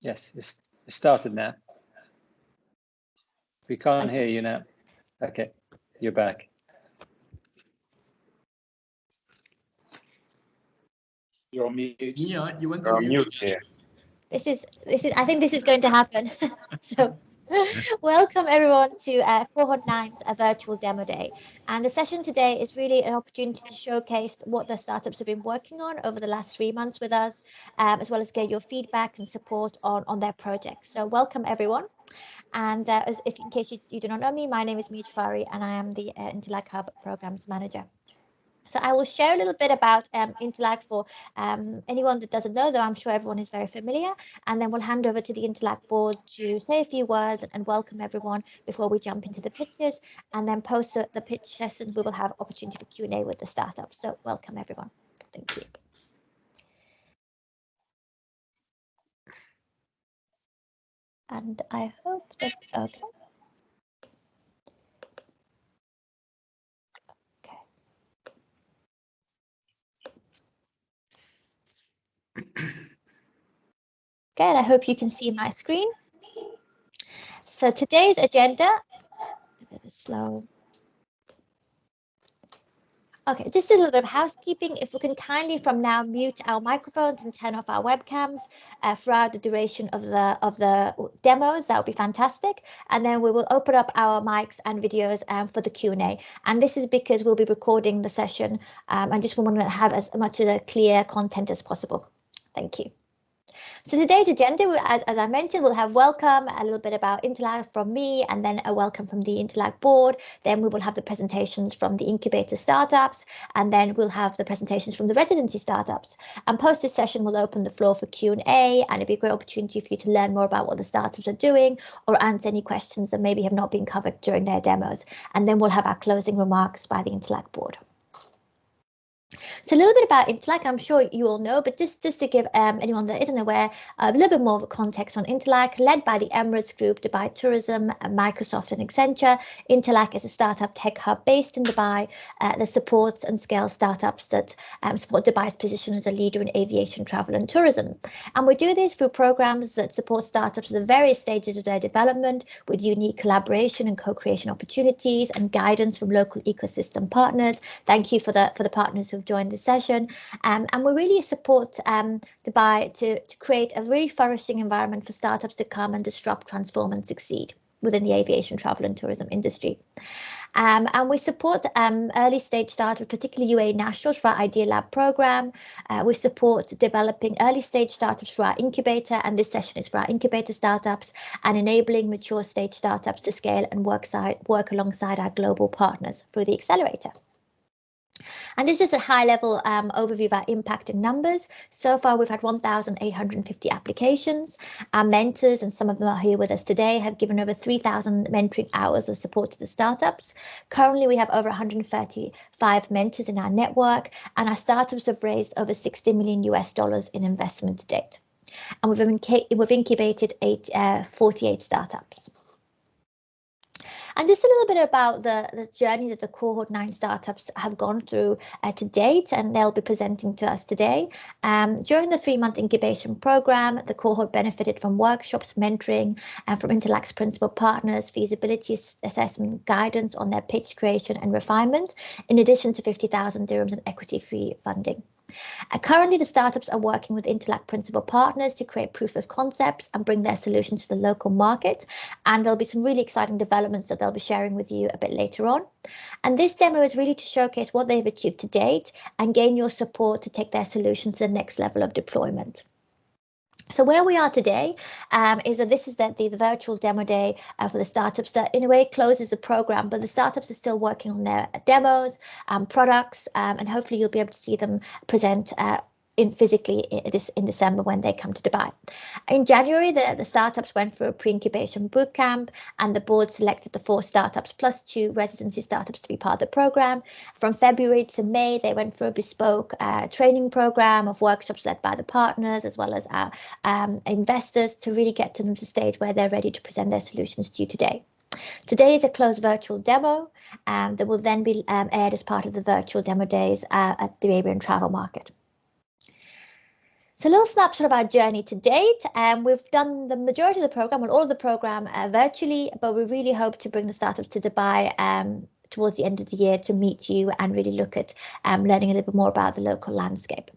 Yes, it's started now. We can't hear you now. Okay, you're back. You're on mute. Yeah, you went on mute here. This is. I think this is going to happen. So, welcome everyone to Cohort 9's virtual demo day. And the session today is really an opportunity to showcase what the startups have been working on over the last 3 months with us, as well as get your feedback and support on their projects. So, welcome everyone. And in case you do not know me, my name is Mia Jafari, and I am the Intelak Hub Programs Manager. So I will share a little bit about Intelak for anyone that doesn't know, though I'm sure everyone is very familiar. And then we'll hand over to the Intelak board to say a few words and welcome everyone before we jump into the pitches. And then post the pitch session, we will have opportunity for Q&A with the startup. So welcome everyone. Thank you. And I hope that, okay. Okay, and I hope you can see my screen. So today's agenda, a bit slow. Okay, just a little bit of housekeeping. If we can kindly from now mute our microphones and turn off our webcams throughout the duration of the demos, that would be fantastic. And then we will open up our mics and videos for the Q&A. And this is because we'll be recording the session and just want to have as much of a clear content as possible. Thank you. So today's agenda, as I mentioned, we'll have welcome, a little bit about Intelak from me, and then a welcome from the Intelak board. Then we will have the presentations from the incubator startups, and then we'll have the presentations from the residency startups. And post this session, we'll open the floor for Q&A, and it'd be a great opportunity for you to learn more about what the startups are doing or answer any questions that maybe have not been covered during their demos. And then we'll have our closing remarks by the Intelak board. So a little bit about Intelak, I'm sure you all know, but just to give anyone that isn't aware, a little bit more of a context on Intelak, led by the Emirates Group, Dubai Tourism, Microsoft and Accenture. Intelak is a startup tech hub based in Dubai that supports and scales startups that support Dubai's position as a leader in aviation, travel and tourism. And we do this through programs that support startups at the various stages of their development with unique collaboration and co-creation opportunities and guidance from local ecosystem partners. Thank you for the partners who've joined this session, and we really support Dubai to create a really flourishing environment for startups to come and disrupt, transform and succeed within the aviation, travel and tourism industry. And we support early stage startups, particularly UAE nationals, through our Idea Lab program. We support developing early stage startups through our incubator, and this session is for our incubator startups, and enabling mature stage startups to scale and work alongside our global partners through the accelerator. And this is a high-level overview of our impact and numbers. So far, we've had 1,850 applications. Our mentors, and some of them are here with us today, have given over 3,000 mentoring hours of support to the startups. Currently, we have over 135 mentors in our network, and our startups have raised over $60 million in investment to date. And we've incubated 48 startups. And just a little bit about the journey that the Cohort 9 startups have gone through to date, and they'll be presenting to us today. During the 3-month incubation program, the cohort benefited from workshops, mentoring, and from Intelak's principal partners, feasibility assessment, guidance on their pitch creation and refinement, in addition to 50,000 dirhams in equity-free funding. Currently, the startups are working with Intelak principal partners to create proof of concepts and bring their solutions to the local market. And there'll be some really exciting developments that they'll be sharing with you a bit later on. And this demo is really to showcase what they've achieved to date and gain your support to take their solutions to the next level of deployment. So where we are today is that this is the virtual demo day for the startups that in a way closes the program, but the startups are still working on their demos and products, and hopefully you'll be able to see them present physically in December when they come to Dubai. In January, the startups went through a pre-incubation bootcamp, and the board selected the 4 startups plus 2 residency startups to be part of the program. From February to May, they went through a bespoke training program of workshops led by the partners as well as our investors to really get to them to the stage where they're ready to present their solutions to you today. Today is a closed virtual demo that will then be aired as part of the virtual demo days at the Arabian travel market. So a little snapshot of our journey to date. We've done the majority of the program, well, all of the program virtually, but we really hope to bring the startups to Dubai towards the end of the year to meet you and really look at learning a little bit more about the local landscape.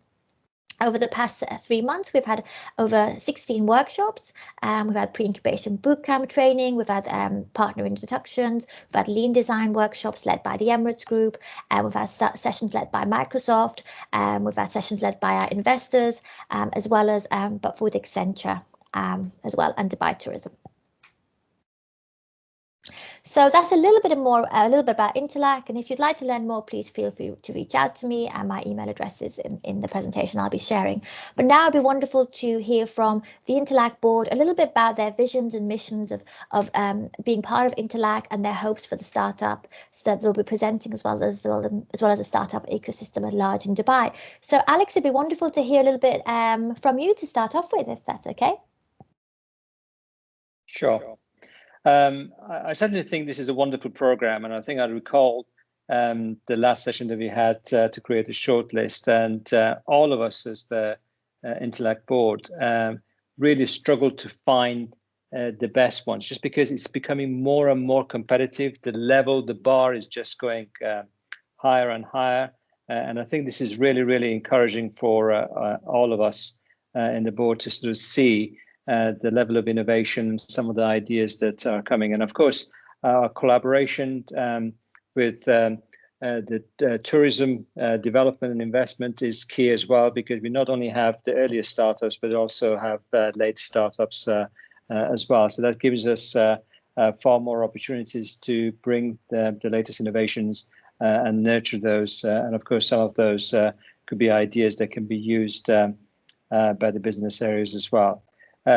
Over the past 3 months, we've had over 16 workshops. We've had pre-incubation bootcamp training. We've had partner introductions. We've had lean design workshops led by the Emirates Group. We've had sessions led by Microsoft. We've had sessions led by our investors, as well as but with Accenture as well, and Dubai Tourism. So that's a little bit about Intelak, and if you'd like to learn more, please feel free to reach out to me, and my email address is in the presentation I'll be sharing. But now it'd be wonderful to hear from the Intelak board a little bit about their visions and missions of being part of Intelak and their hopes for the startup that they'll be presenting, as well as the startup ecosystem at large in Dubai. So Alex, it'd be wonderful to hear a little bit from you to start off with, if that's okay. Sure. I certainly think this is a wonderful program, and I think I recall the last session that we had to create a shortlist, and all of us as the Intelak board really struggled to find the best ones, just because it's becoming more and more competitive. The bar is just going higher and higher, and I think this is really, really encouraging for all of us in the board to sort of see the level of innovation, some of the ideas that are coming. And of course, our collaboration with the tourism development and investment is key as well, because we not only have the earliest startups, but also have late startups as well. So that gives us far more opportunities to bring the latest innovations and nurture those. And of course, some of those could be ideas that can be used by the business areas as well.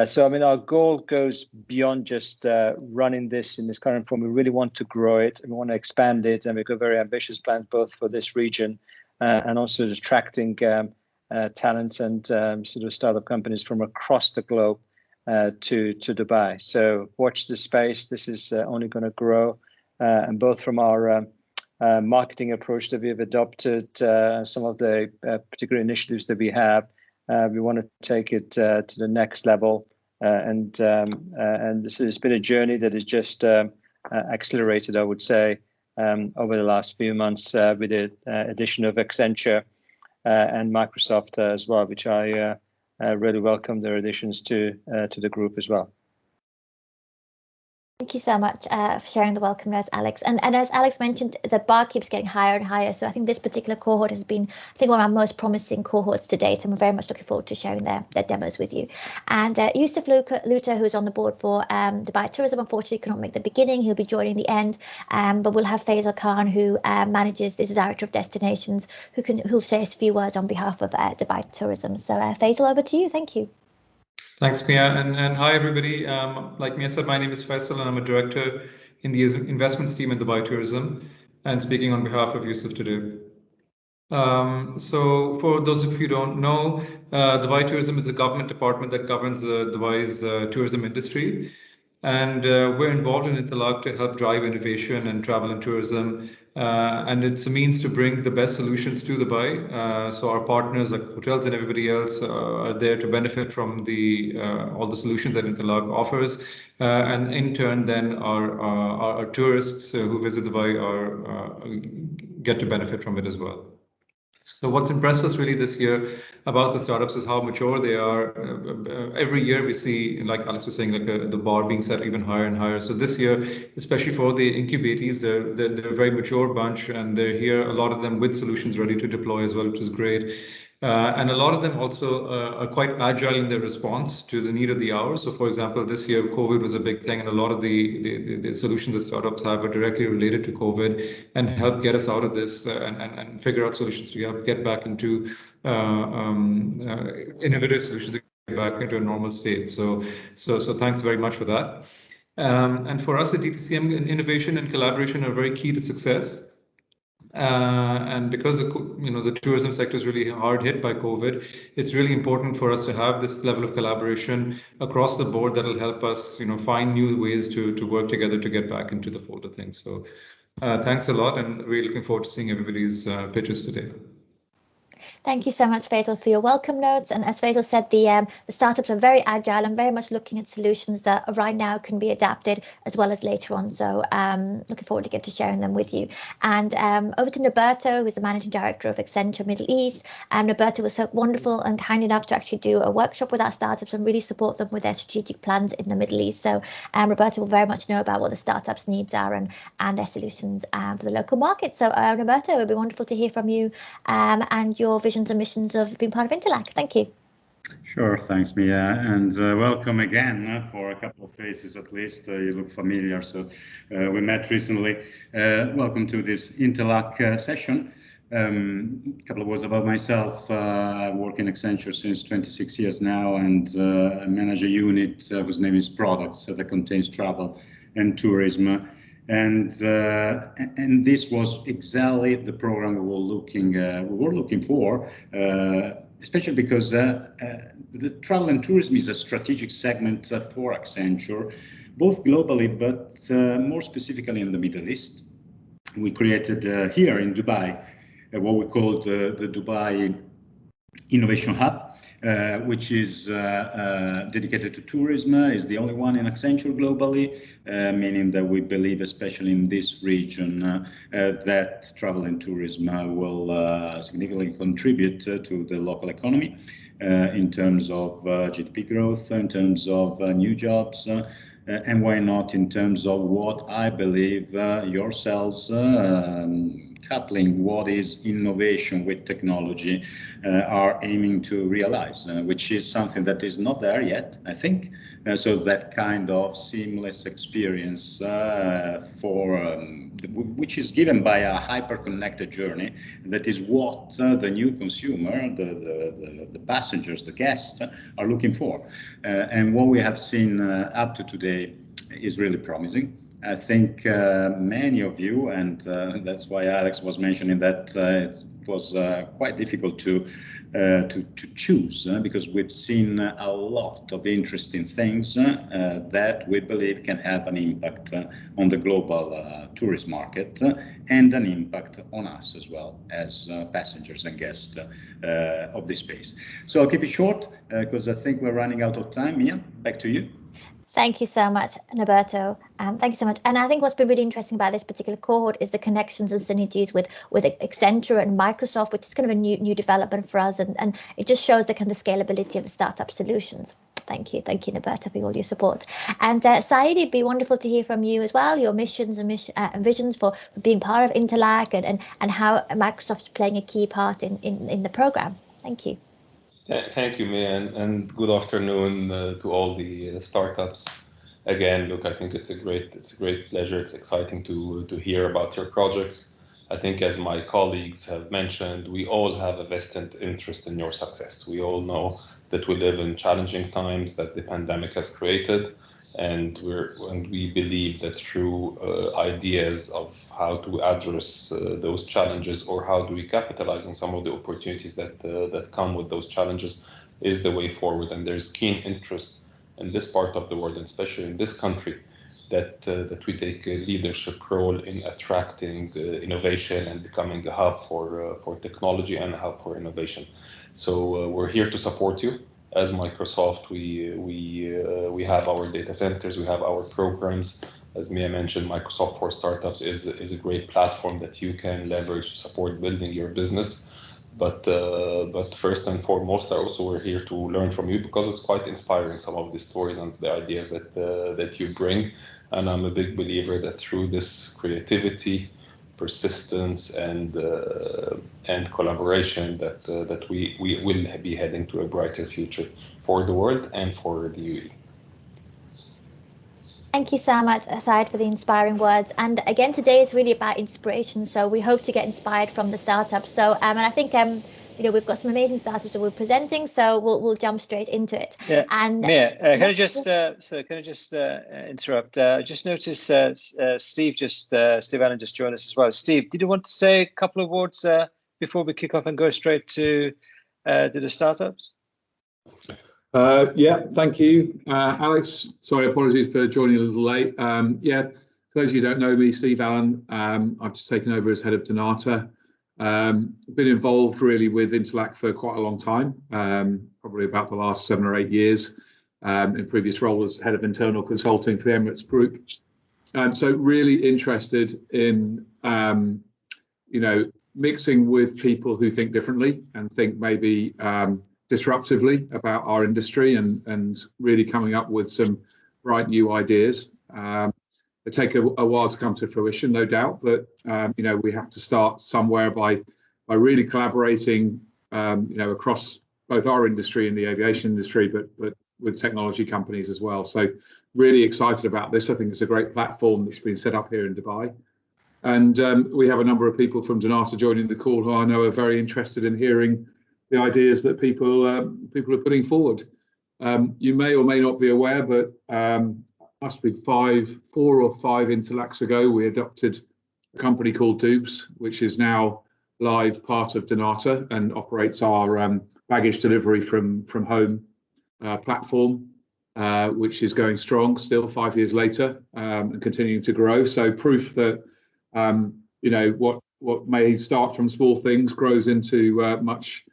So, I mean, our goal goes beyond just running this in this current form. We really want to grow it, and we want to expand it, and we've got very ambitious plans both for this region and also attracting talents and sort of startup companies from across the globe to Dubai. So watch this space. This is only going to grow, and both from our marketing approach that we have adopted, some of the particular initiatives that we have, we want to take it to the next level, and this has been a journey that is just accelerated, I would say, over the last few months with the addition of Accenture and Microsoft as well, which I really welcome their additions to the group as well. Thank you so much for sharing the welcome notes, Alex. And as Alex mentioned, the bar keeps getting higher and higher. So I think this particular cohort has been, I think, one of our most promising cohorts to date. And we're very much looking forward to sharing their demos with you. And Yusuf Luta, who's on the board for Dubai Tourism, unfortunately couldn't make the beginning. He'll be joining the end. But we'll have Faisal Khan, who manages, is the Director of Destinations, who'll say a few words on behalf of Dubai Tourism. So Faisal, over to you. Thank you. Thanks, Mia, and hi, everybody. Like Mia said, my name is Faisal, and I'm a director in the investments team at Dubai Tourism, and speaking on behalf of Yusuf today. So for those of you who don't know, Dubai Tourism is a government department that governs Dubai's tourism industry. And we're involved in Intelak to help drive innovation and travel and tourism. And it's a means to bring the best solutions to Dubai. So our partners like hotels and everybody else are there to benefit from all the solutions that Intelak offers. And in turn, then our tourists who visit Dubai get to benefit from it as well. So what's impressed us really this year about the startups is how mature they are. Every year we see, like Alex was saying, like the bar being set even higher and higher. So this year, especially for the incubatees, they're a very mature bunch, and they're here, a lot of them with solutions ready to deploy as well, which is great. And a lot of them also are quite agile in their response to the need of the hour. So for example, this year, COVID was a big thing, and a lot of the solutions that startups have are directly related to COVID and help get us out of this and figure out solutions to get back into innovative solutions to get back into a normal state. So thanks very much for that. And for us at DTCM, innovation and collaboration are very key to success. And because the tourism sector is really hard hit by COVID, it's really important for us to have this level of collaboration across the board that'll help us, find new ways to work together to get back into the fold of things. So thanks a lot, and really looking forward to seeing everybody's pitches today. Thank you so much, Faisal, for your welcome notes. And as Faisal said, the startups are very agile and very much looking at solutions that right now can be adapted as well as later on. So looking forward to get to sharing them with you. And over to Noberto, who's the Managing Director of Accenture Middle East. Noberto was so wonderful and kind enough to actually do a workshop with our startups and really support them with their strategic plans in the Middle East. So Roberto will very much know about what the startups' needs are and their solutions for the local market. So Roberto, it would be wonderful to hear from you and your visions and missions of being part of Intelak. Thank you. Sure, thanks, Mia, and welcome again for a couple of faces at least. You look familiar, so we met recently. Welcome to this Intelak session. A couple of words about myself. I work in Accenture since 26 years now, and I manage a unit whose name is Products that contains travel and tourism. And this was exactly the program we were looking for, especially because the travel and tourism is a strategic segment for Accenture, both globally but more specifically in the Middle East. We created here in Dubai what we call the Dubai Innovation Hub, which is dedicated to tourism, is the only one in Accenture globally, meaning that we believe, especially in this region, that travel and tourism will significantly contribute to the local economy in terms of GDP growth, in terms of new jobs, and why not in terms of what I believe yourselves coupling what is innovation with technology are aiming to realize, which is something that is not there yet, I think. So that kind of seamless experience which is given by a hyper-connected journey, that is what the new consumer, the passengers, the guests are looking for. And what we have seen up to today is really promising. I think many of you, and that's why Alex was mentioning that it was quite difficult to choose, because we've seen a lot of interesting things that we believe can have an impact on the global tourist market and an impact on us as well as passengers and guests of this space. So I'll keep it short because I think we're running out of time. Mia, back to you. Thank you so much, Noberto. Thank you so much. And I think what's been really interesting about this particular cohort is the connections and synergies with Accenture and Microsoft, which is kind of a new development for us. And it just shows the kind of scalability of the startup solutions. Thank you, Noberto, for all your support. And Saeed, it'd be wonderful to hear from you as well, your missions and visions for being part of Intelak and how Microsoft's playing a key part in the program. Thank you. Thank you, Mia, and good afternoon to all the startups. Again, look, I think it's a great pleasure. It's exciting to hear about your projects. I think, as my colleagues have mentioned, we all have a vested interest in your success. We all know that we live in challenging times that the pandemic has created, and we believe that through ideas of how to address those challenges, or how do we capitalize on some of the opportunities that come with those challenges, is the way forward. And there's keen interest in this part of the world, and especially in this country, that we take a leadership role in attracting innovation and becoming a hub for technology and a hub for innovation. So we're here to support you. As Microsoft, we have our data centers, we have our programs. As Mia mentioned, Microsoft for Startups is a great platform that you can leverage to support building your business. But first and foremost, we're here to learn from you, because it's quite inspiring, some of the stories and the ideas that you bring. And I'm a big believer that through this creativity, persistence, and collaboration, that we will be heading to a brighter future for the world and for the UAE. Thank you so much, Saeed, for the inspiring words. And again, today is really about inspiration. So we hope to get inspired from the startups. So and I think we've got some amazing startups that we're presenting. So we'll jump straight into it. Yeah. And Mia, can I just interrupt? I just noticed Steve Allen just joined us as well. Steve, did you want to say a couple of words before we kick off and go straight to the startups? Yeah, thank you, Alex. Sorry, apologies for joining a little late. Yeah, for those of you who don't know me, Steve Allen, I've just taken over as head of Donata. Been involved really with Intelak for quite a long time, probably about the last 7 or 8 years, in previous role as head of internal consulting for the Emirates Group. So really interested in, mixing with people who think differently and think maybe disruptively about our industry, and really coming up with some bright new ideas. They take a while to come to fruition, no doubt, but we have to start somewhere by really collaborating, across both our industry and the aviation industry, but with technology companies as well. So really excited about this. I think it's a great platform that's been set up here in Dubai. And we have a number of people from Donata joining the call who I know are very interested in hearing the ideas that people are putting forward. You may or may not be aware, but must be 4 or 5 Intelaks ago, we adopted a company called Dubes, which is now live part of Donata and operates our baggage delivery from home platform, which is going strong still 5 years later, and continuing to grow. So proof that what may start from small things grows into much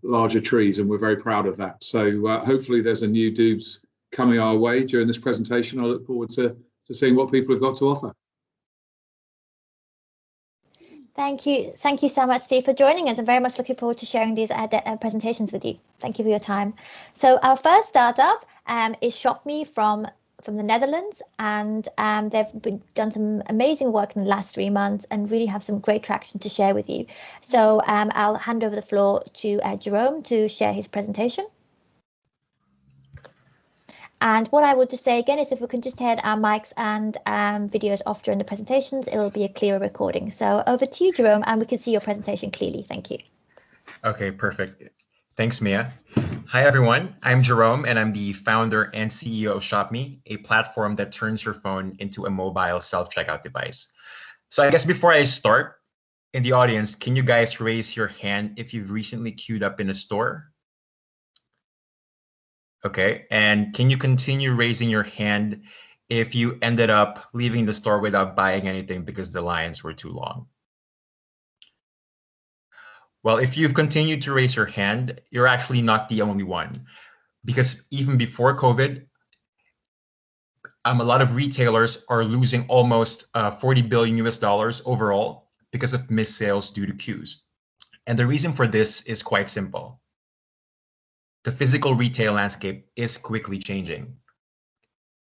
larger trees, and we're very proud of that. So hopefully there's a new Dubes coming our way during this presentation. I look forward to seeing what people have got to offer. Thank you so much, Steve, for joining us. I'm very much looking forward to sharing these presentations with you. Thank you for your time. So our first startup is Shopme from the Netherlands, and they've done some amazing work in the last 3 months and really have some great traction to share with you. So I'll hand over the floor to Jerome to share his presentation. And what I would just say again is if we can just turn our mics and videos off during the presentations, it'll be a clearer recording. So over to you, Jerome, and we can see your presentation clearly. Thank you. Okay, perfect. Thanks, Mia. Hi, everyone. I'm Jerome, and I'm the founder and CEO of Shopme, a platform that turns your phone into a mobile self-checkout device. So I guess before I start, in the audience, can you guys raise your hand if you've recently queued up in a store? Okay, and can you continue raising your hand if you ended up leaving the store without buying anything because the lines were too long? Well, if you've continued to raise your hand, you're actually not the only one, because even before COVID, a lot of retailers are losing almost $40 billion overall because of missed sales due to queues. And the reason for this is quite simple. The physical retail landscape is quickly changing.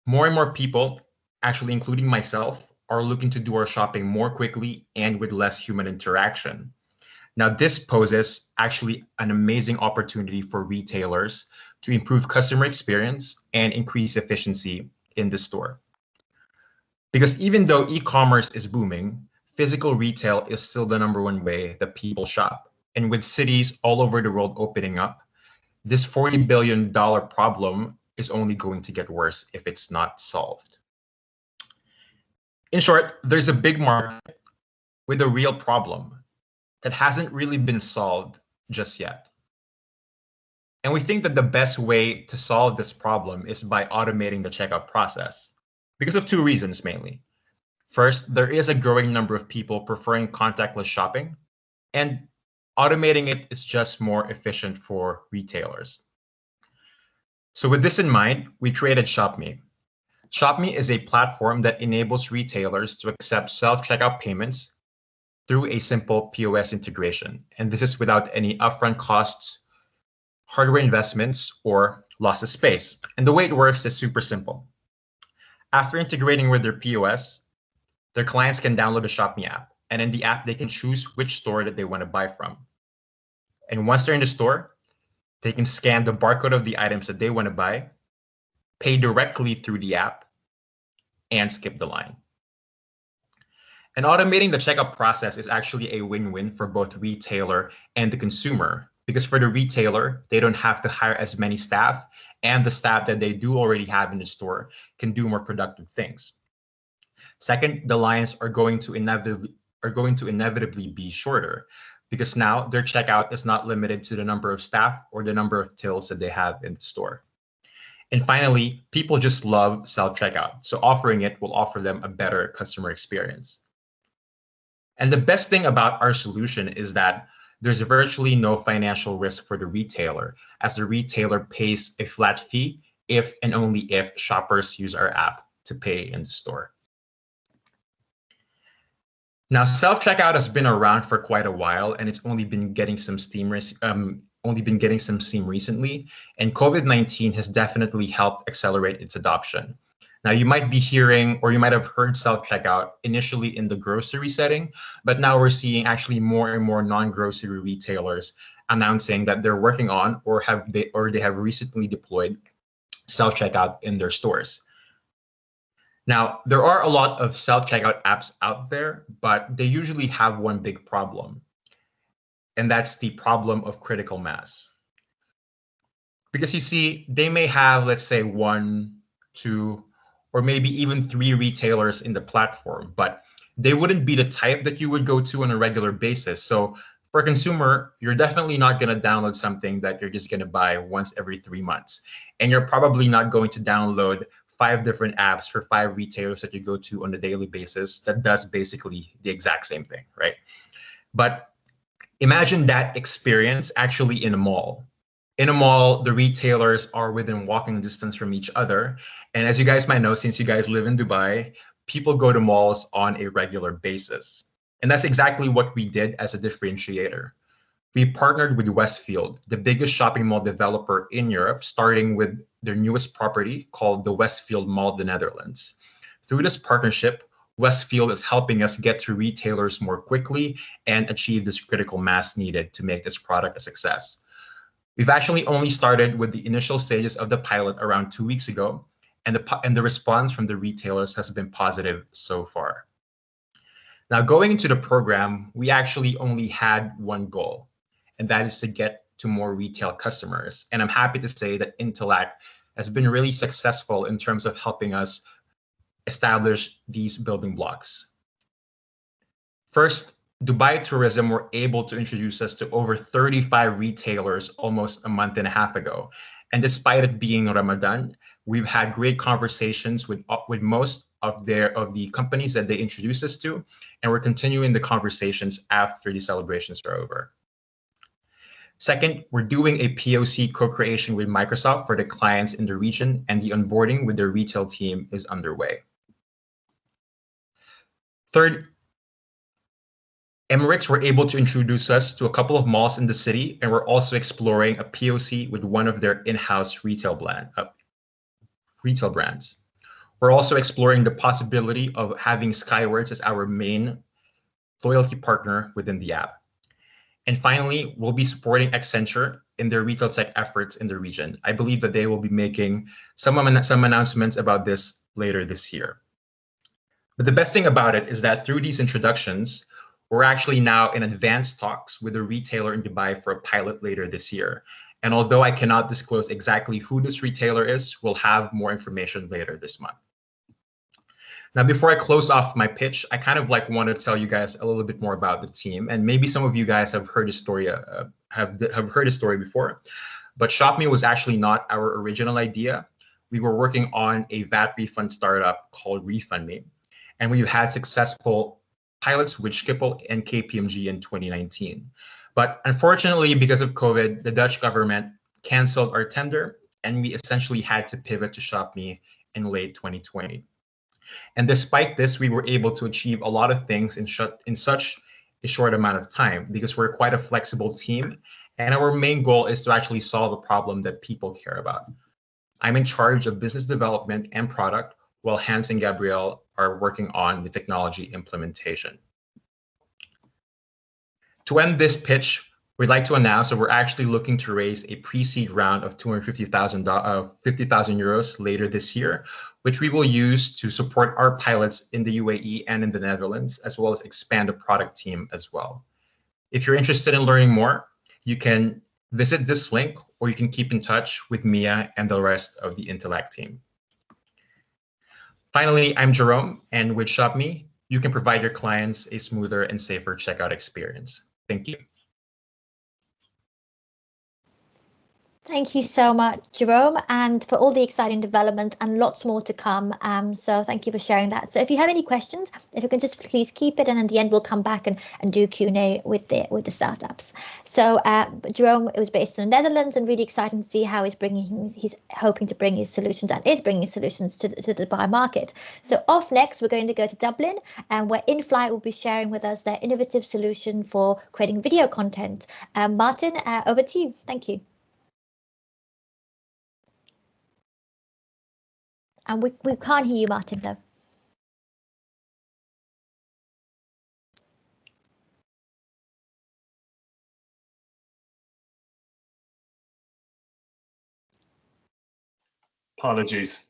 More and more people, actually including myself, are looking to do our shopping more quickly and with less human interaction. Now, this poses actually an amazing opportunity for retailers to improve customer experience and increase efficiency in the store. Because even though e-commerce is booming, physical retail is still the #1 way that people shop. And with cities all over the world opening up, this $40 billion problem is only going to get worse if it's not solved. In short, there's a big market with a real problem that hasn't really been solved just yet. And we think that the best way to solve this problem is by automating the checkout process, because of 2 reasons mainly. First, there is a growing number of people preferring contactless shopping, and automating it is just more efficient for retailers. So with this in mind, we created Shopme. Shopme is a platform that enables retailers to accept self-checkout payments through a simple POS integration. And this is without any upfront costs, hardware investments, or loss of space. And the way it works is super simple. After integrating with their POS, their clients can download the Shopme app. And in the app, they can choose which store that they want to buy from. And once they're in the store, they can scan the barcode of the items that they want to buy, pay directly through the app, and skip the line. And automating the checkout process is actually a win-win for both retailer and the consumer, because for the retailer, they don't have to hire as many staff, and the staff that they do already have in the store can do more productive things. Second, the lines are going to inevitably be shorter, because now their checkout is not limited to the number of staff or the number of tills that they have in the store. And finally, people just love self-checkout, so offering it will offer them a better customer experience. And the best thing about our solution is that there's virtually no financial risk for the retailer, as the retailer pays a flat fee if and only if shoppers use our app to pay in the store. Now, self-checkout has been around for quite a while, and it's only been getting some steam recently. And COVID-19 has definitely helped accelerate its adoption. Now, you might be hearing, or you might have heard self-checkout initially in the grocery setting, but now we're seeing actually more and more non-grocery retailers announcing that they're working on or they have recently deployed self-checkout in their stores. Now, there are a lot of self-checkout apps out there, but they usually have one big problem, and that's the problem of critical mass. Because you see, they may have, let's say, 1, 2, or maybe even 3 retailers in the platform, but they wouldn't be the type that you would go to on a regular basis. So for a consumer, you're definitely not going to download something that you're just going to buy once every 3 months. And you're probably not going to download 5 different apps for 5 retailers that you go to on a daily basis that does basically the exact same thing, right? But imagine that experience actually in a mall. In a mall, the retailers are within walking distance from each other. And as you guys might know, since you guys live in Dubai, people go to malls on a regular basis. And that's exactly what we did as a differentiator. We partnered with Westfield, the biggest shopping mall developer in Europe, starting with their newest property called the Westfield Mall, the Netherlands. Through this partnership, Westfield is helping us get to retailers more quickly and achieve this critical mass needed to make this product a success. We've actually only started with the initial stages of the pilot around 2 weeks ago, and the response from the retailers has been positive so far. Now, going into the program, we actually only had one goal, and that is to get to more retail customers. And I'm happy to say that Intelak has been really successful in terms of helping us establish these building blocks. First, Dubai Tourism were able to introduce us to over 35 retailers almost a month and a half ago. And despite it being Ramadan, we've had great conversations with most of the companies that they introduced us to, and we're continuing the conversations after the celebrations are over. Second, we're doing a POC co-creation with Microsoft for the clients in the region, and the onboarding with their retail team is underway. Third, Emirates were able to introduce us to a couple of malls in the city, and we're also exploring a POC with one of their in-house retail brands. We're also exploring the possibility of having Skywards as our main loyalty partner within the app. And finally, we'll be supporting Accenture in their retail tech efforts in the region. I believe that they will be making some announcements about this later this year. But the best thing about it is that through these introductions, we're actually now in advanced talks with a retailer in Dubai for a pilot later this year. And although I cannot disclose exactly who this retailer is, we'll have more information later this month. Now, before I close off my pitch, I kind of want to tell you guys a little bit more about the team. And maybe some of you guys have heard a story, have heard a story before, but Shopme was actually not our original idea. We were working on a VAT refund startup called RefundMe, and we've had successful pilots with Schiphol and KPMG in 2019. But unfortunately, because of COVID, the Dutch government canceled our tender, and we essentially had to pivot to Shopme in late 2020. And despite this, we were able to achieve a lot of things in such a short amount of time because we're quite a flexible team. And our main goal is to actually solve a problem that people care about. I'm in charge of business development and product, while Hans and Gabrielle are working on the technology implementation. To end this pitch, we'd like to announce that we're actually looking to raise a pre-seed round of 50,000 euros later this year, which we will use to support our pilots in the UAE and in the Netherlands, as well as expand the product team as well. If you're interested in learning more, you can visit this link, or you can keep in touch with Mia and the rest of the Intelak team. Finally, I'm Jerome, and with Shopme, you can provide your clients a smoother and safer checkout experience. Thank you. Thank you so much, Jerome, and for all the exciting development and lots more to come. So thank you for sharing that. So if you have any questions, if you can just please keep it, and in the end we'll come back and do Q&A with the startups. So Jerome, it was based in the Netherlands, and really exciting to see how he's hoping to bring his solutions and is bringing solutions to the Dubai market. So off next, we're going to go to Dublin, and where InFlight will be sharing with us their innovative solution for creating video content. Martin, over to you. Thank you. And we can't hear you, Martin, though. Apologies.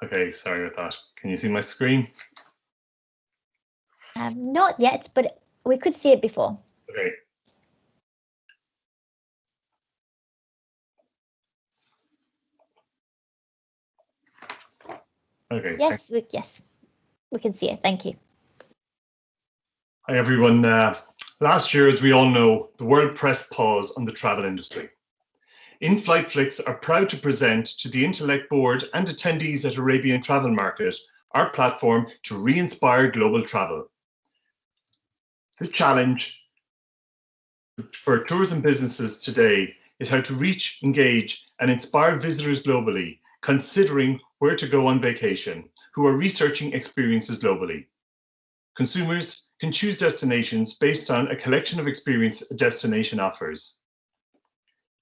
Okay, sorry about that. Can you see my screen? Not yet, but we could see it before. Okay. Okay. Yes, we can see it. Thank you. Hi, everyone. Last year, as we all know, the world pressed pause on the travel industry. InFlight Flix are proud to present to the Intelak board and attendees at Arabian Travel Market our platform to re-inspire global travel. The challenge for tourism businesses today is how to reach, engage, and inspire visitors globally, considering where to go on vacation, who are researching experiences globally. Consumers can choose destinations based on a collection of experience a destination offers.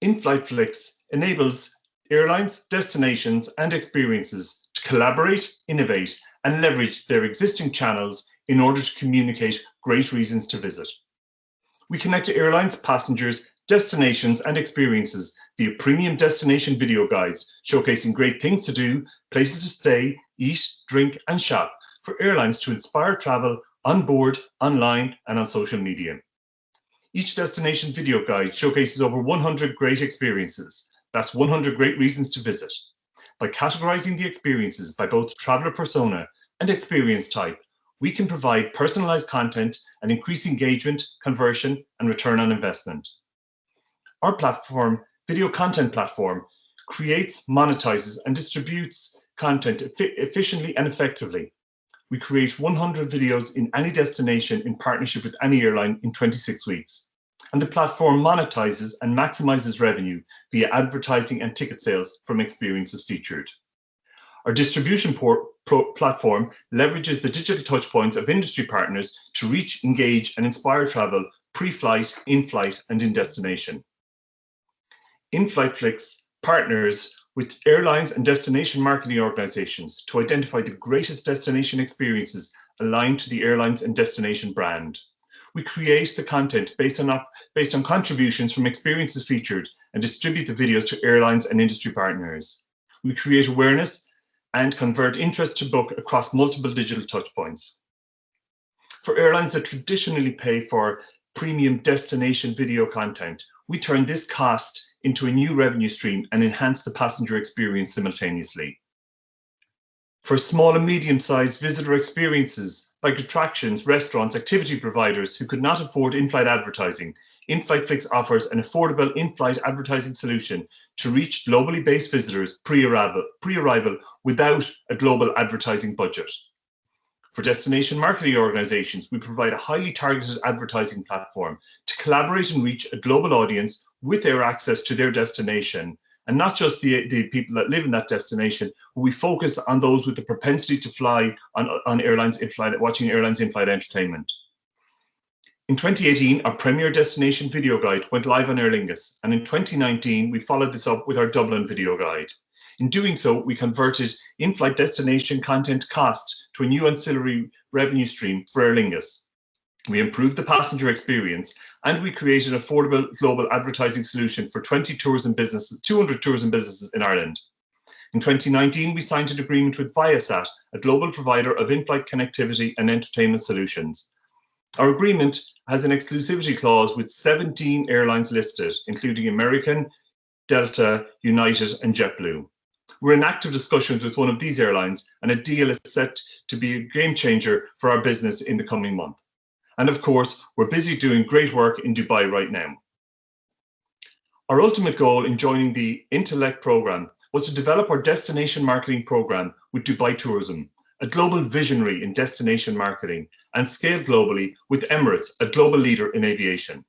InFlight Flix enables airlines, destinations, and experiences to collaborate, innovate, and leverage their existing channels in order to communicate great reasons to visit. We connect to airlines, passengers, destinations, and experiences via premium destination video guides showcasing great things to do, places to stay, eat, drink, and shop for airlines to inspire travel on board, online, and on social media. Each destination video guide showcases over 100 great experiences. That's 100 great reasons to visit. By categorizing the experiences by both traveler persona and experience type, we can provide personalized content and increase engagement, conversion, and return on investment. Our platform, video content platform, creates, monetizes, and distributes content efficiently and effectively. We create 100 videos in any destination in partnership with any airline in 26 weeks. And the platform monetizes and maximizes revenue via advertising and ticket sales from experiences featured. Our distribution platform leverages the digital touchpoints of industry partners to reach, engage, and inspire travel pre-flight, in-flight, and in destination. InFlight Flix partners with airlines and destination marketing organizations to identify the greatest destination experiences aligned to the airlines and destination brand. We create the content based on contributions from experiences featured and distribute the videos to airlines and industry partners. We create awareness and convert interest to book across multiple digital touchpoints. For airlines that traditionally pay for premium destination video content, we turn this cost into a new revenue stream and enhance the passenger experience simultaneously. For small and medium-sized visitor experiences, like attractions, restaurants, activity providers who could not afford in-flight advertising, InFlight Flix offers an affordable in-flight advertising solution to reach globally based visitors pre-arrival without a global advertising budget. For destination marketing organizations, we provide a highly targeted advertising platform to collaborate and reach a global audience with their access to their destination, and not just the people that live in that destination. We focus on those with the propensity to fly on airlines in-flight, watching airlines in-flight entertainment. In 2018, our premier destination video guide went live on Aer Lingus, and in 2019, we followed this up with our Dublin video guide. In doing so, we converted in-flight destination content cost to a new ancillary revenue stream for Aer Lingus. We improved the passenger experience, and we created an affordable global advertising solution for 200 tourism businesses in Ireland. In 2019, we signed an agreement with Viasat, a global provider of in-flight connectivity and entertainment solutions. Our agreement has an exclusivity clause with 17 airlines listed, including American, Delta, United, and JetBlue. We're in active discussions with one of these airlines, and a deal is set to be a game changer for our business in the coming month. And of course, we're busy doing great work in Dubai right now. Our ultimate goal in joining the Intelak program was to develop our destination marketing program with Dubai Tourism, a global visionary in destination marketing, and scale globally with Emirates, a global leader in aviation.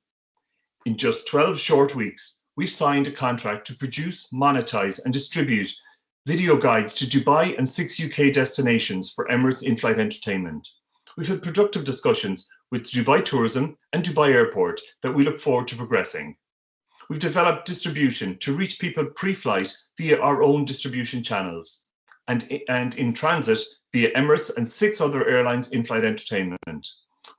In just 12 short weeks, we've signed a contract to produce, monetize, and distribute video guides to Dubai and 6 UK destinations for Emirates in-flight entertainment. We've had productive discussions with Dubai Tourism and Dubai Airport that we look forward to progressing. We've developed distribution to reach people pre-flight via our own distribution channels, and in transit via Emirates and 6 other airlines in-flight entertainment.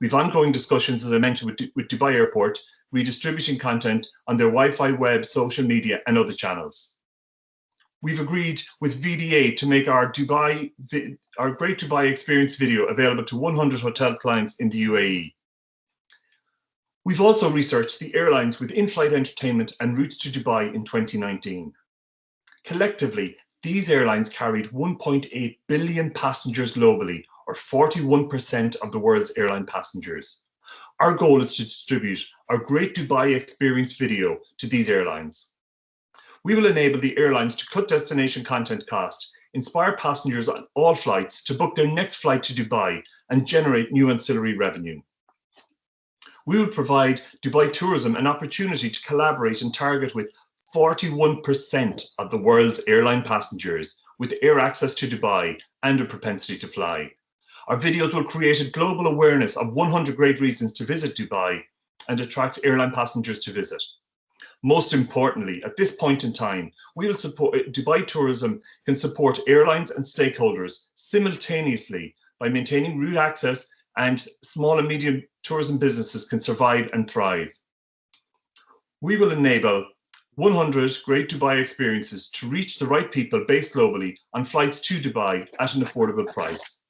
We've ongoing discussions, as I mentioned, with Dubai Airport, redistributing content on their Wi-Fi, web, social media, and other channels. We've agreed with VDA to make our Great Dubai Experience video available to 100 hotel clients in the UAE. We've also researched the airlines with in-flight entertainment and routes to Dubai in 2019. Collectively, these airlines carried 1.8 billion passengers globally, or 41% of the world's airline passengers. Our goal is to distribute our Great Dubai Experience video to these airlines. We will enable the airlines to cut destination content costs, inspire passengers on all flights to book their next flight to Dubai, and generate new ancillary revenue. We will provide Dubai Tourism an opportunity to collaborate and target with 41% of the world's airline passengers with air access to Dubai and a propensity to fly. Our videos will create a global awareness of 100 great reasons to visit Dubai and attract airline passengers to visit. Most importantly, at this point in time, we will support Dubai Tourism can support airlines and stakeholders simultaneously by maintaining route access, and small and medium tourism businesses can survive and thrive. We will enable 100 Great Dubai Experiences to reach the right people based globally on flights to Dubai at an affordable price.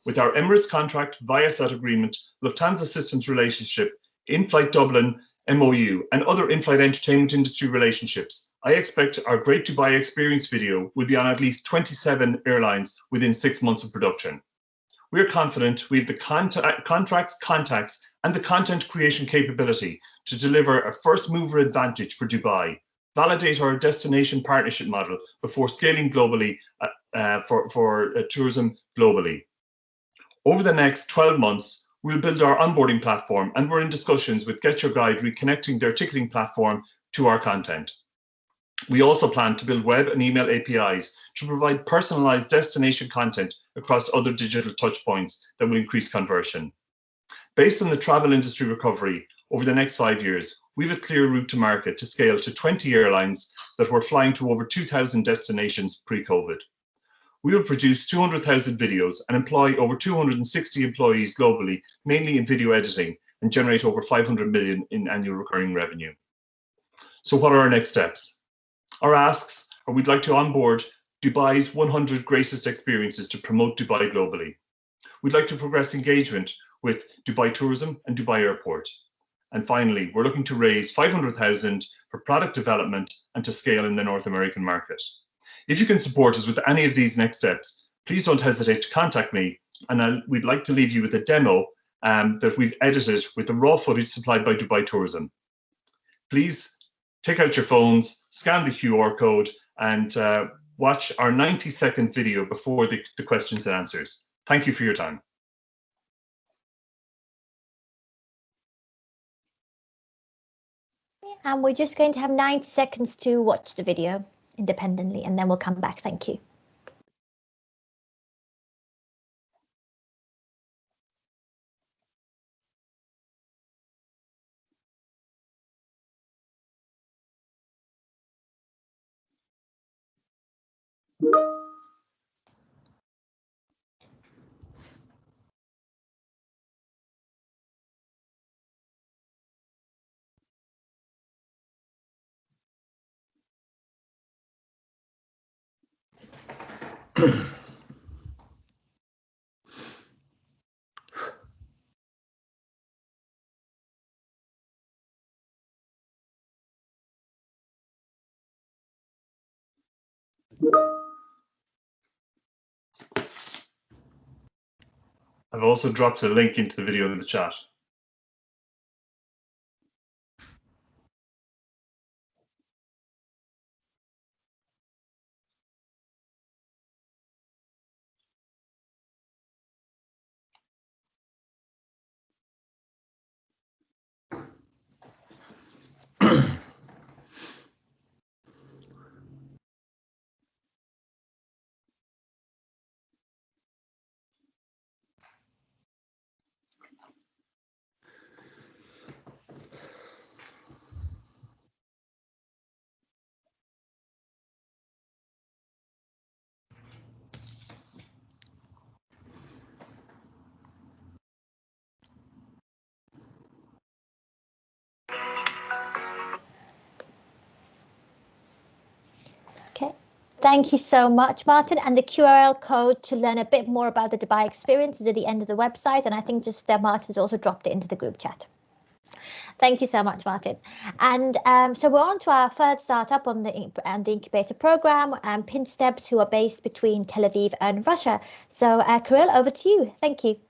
With our Emirates contract, Viasat agreement, Lufthansa Systems relationship, in-flight Dublin MOU, and other in-flight entertainment industry relationships, I expect our Great Dubai Experience video will be on at least 27 airlines within 6 months of production. We are confident we have the contracts, contacts, and the content creation capability to deliver a first mover advantage for Dubai, validate our destination partnership model before scaling globally for tourism globally. Over the next 12 months, we'll build our onboarding platform, and we're in discussions with Get Your Guide reconnecting their ticketing platform to our content. We also plan to build web and email APIs to provide personalized destination content across other digital touchpoints that will increase conversion. Based on the travel industry recovery over the next 5 years, we have a clear route to market to scale to 20 airlines that were flying to over 2,000 destinations pre-COVID. We will produce 200,000 videos and employ over 260 employees globally, mainly in video editing, and generate over 500 million in annual recurring revenue. So what are our next steps? Our asks are we'd like to onboard Dubai's 100 greatest experiences to promote Dubai globally. We'd like to progress engagement with Dubai Tourism and Dubai Airport. And finally, we're looking to raise 500,000 for product development and to scale in the North American market. If you can support us with any of these next steps, please don't hesitate to contact me, and we'd like to leave you with a demo that we've edited with the raw footage supplied by Dubai Tourism. Please take out your phones, scan the QR code, and watch our 90-second video before the questions and answers. Thank you for your time. And we're just going to have 90 seconds to watch the video independently, and then we'll come back. Thank you. I've also dropped a link into the video in the chat. Thank you so much, Martin. And the QRL code to learn a bit more about the Dubai experience is at the end of the website. And I think just Martin's also dropped it into the group chat. Thank you so much, Martin. And so we're on to our third startup on the incubator program, PinSteps, who are based between Tel Aviv and Russia. So Kirill, over to you. Thank you.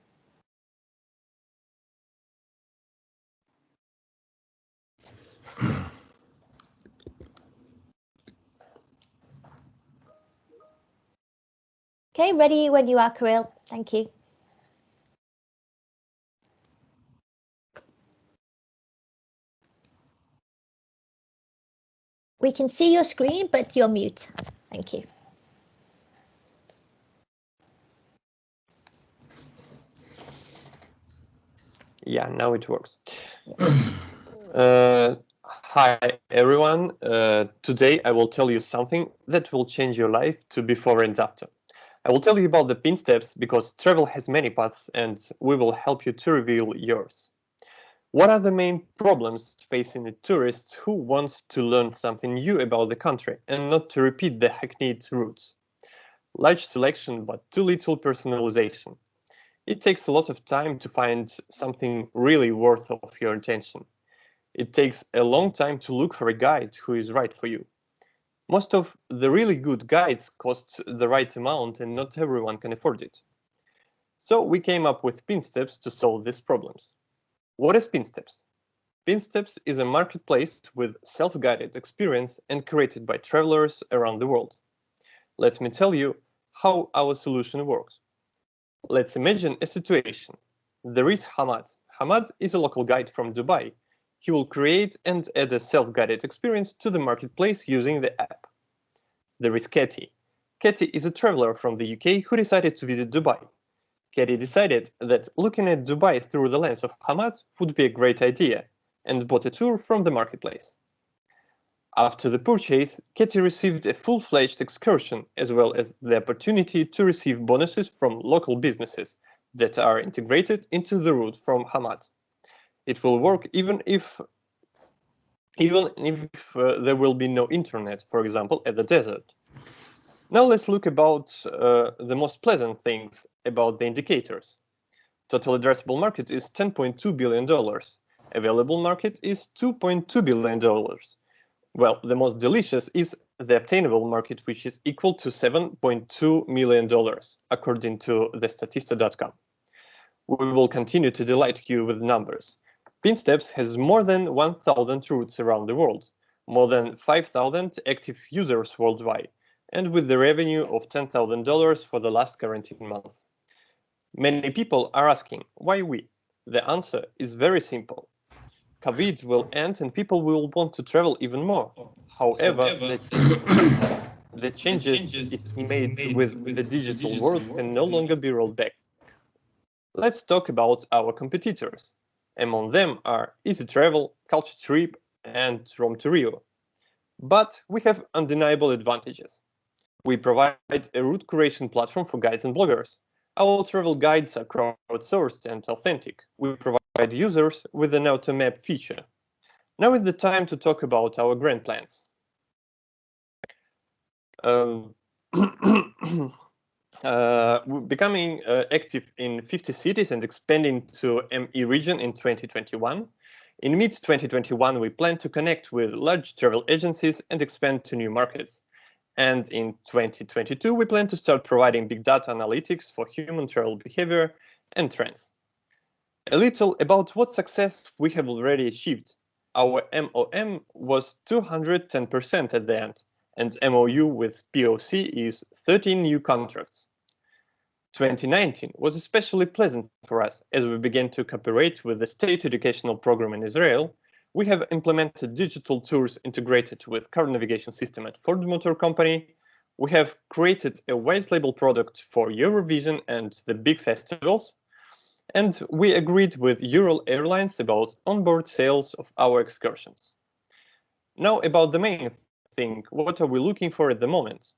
Okay, ready when you are, Kirill. Thank you. We can see your screen, but you're mute. Thank you. Yeah, now it works. Hi, everyone. Today I will tell you something that will change your life to before and after. I will tell you about the PinSteps because travel has many paths and we will help you to reveal yours. What are the main problems facing a tourist who wants to learn something new about the country and not to repeat the hackneyed routes? Large selection but too little personalization. It takes a lot of time to find something really worth of your attention. It takes a long time to look for a guide who is right for you. Most of the really good guides cost the right amount and not everyone can afford it. So we came up with PinSteps to solve these problems. What is PinSteps? PinSteps is a marketplace with self-guided experience and created by travelers around the world. Let me tell you how our solution works. Let's imagine a situation. There is Hamad. Hamad is a local guide from Dubai. He will create and add a self-guided experience to the marketplace using the app. There is Katie. Katie is a traveler from the UK who decided to visit Dubai. Katie decided that looking at Dubai through the lens of Hamad would be a great idea and bought a tour from the marketplace. After the purchase, Katie received a full-fledged excursion as well as the opportunity to receive bonuses from local businesses that are integrated into the route from Hamad. It will work even if there will be no internet, for example, at the desert. Now let's look about the most pleasant things about the indicators. Total addressable market is $10.2 billion. Available market is $2.2 billion. Well, the most delicious is the obtainable market, which is equal to $7.2 million, according to thestatista.com. We will continue to delight you with numbers. PinSteps has more than 1,000 routes around the world, more than 5,000 active users worldwide, and with the revenue of $10,000 for the last quarantine month. Many people are asking, why we? The answer is very simple. COVID will end and people will want to travel even more. However, the changes it's made with the digital world can no longer be rolled back. Let's talk about our competitors. Among them are Easy Travel, Culture Trip, and Rome to Rio. But we have undeniable advantages. We provide a route curation platform for guides and bloggers. Our travel guides are crowdsourced and authentic. We provide users with an auto map feature. Now is the time to talk about our grand plans. Becoming active in 50 cities and expanding to ME region in 2021. In mid-2021, we plan to connect with large travel agencies and expand to new markets. And in 2022, we plan to start providing big data analytics for human travel behavior and trends. A little about what success we have already achieved. Our MOM was 210% at the end, and MOU with POC is 13 new contracts. 2019 was especially pleasant for us as we began to cooperate with the state educational program in Israel. We have implemented digital tours integrated with car navigation system at Ford Motor Company. We have created a white label product for Eurovision and the big festivals. And we agreed with Ural Airlines about onboard sales of our excursions. Now about the main thing, what are we looking for at the moment?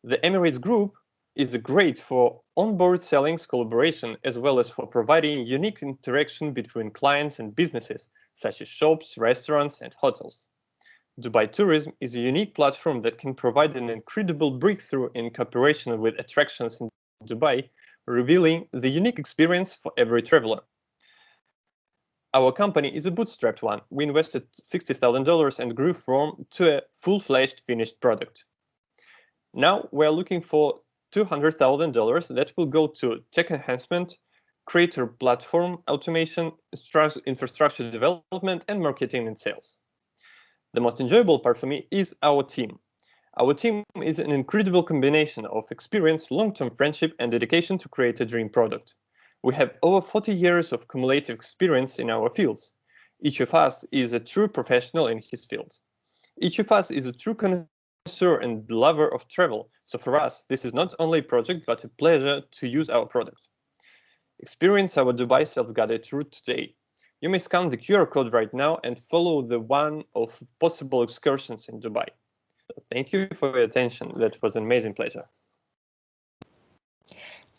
The Emirates Group is great for onboard selling collaboration as well as for providing unique interaction between clients and businesses, such as shops, restaurants, and hotels. Dubai Tourism is a unique platform that can provide an incredible breakthrough in cooperation with attractions in Dubai, revealing the unique experience for every traveler. Our company is a bootstrapped one. We invested $60,000 and grew to a full-fledged finished product. Now we're looking for $200,000 that will go to tech enhancement, creator platform automation, infrastructure development, and marketing and sales. The most enjoyable part for me is our team. Our team is an incredible combination of experience, long-term friendship, and dedication to create a dream product. We have over 40 years of cumulative experience in our fields. Each of us is a true professional in his field. Each of us is a true connoisseur and lover of travel. So for us, this is not only a project, but a pleasure to use our product. Experience our Dubai self-guided route today. You may scan the QR code right now and follow the one of possible excursions in Dubai. So thank you for your attention. That was an amazing pleasure.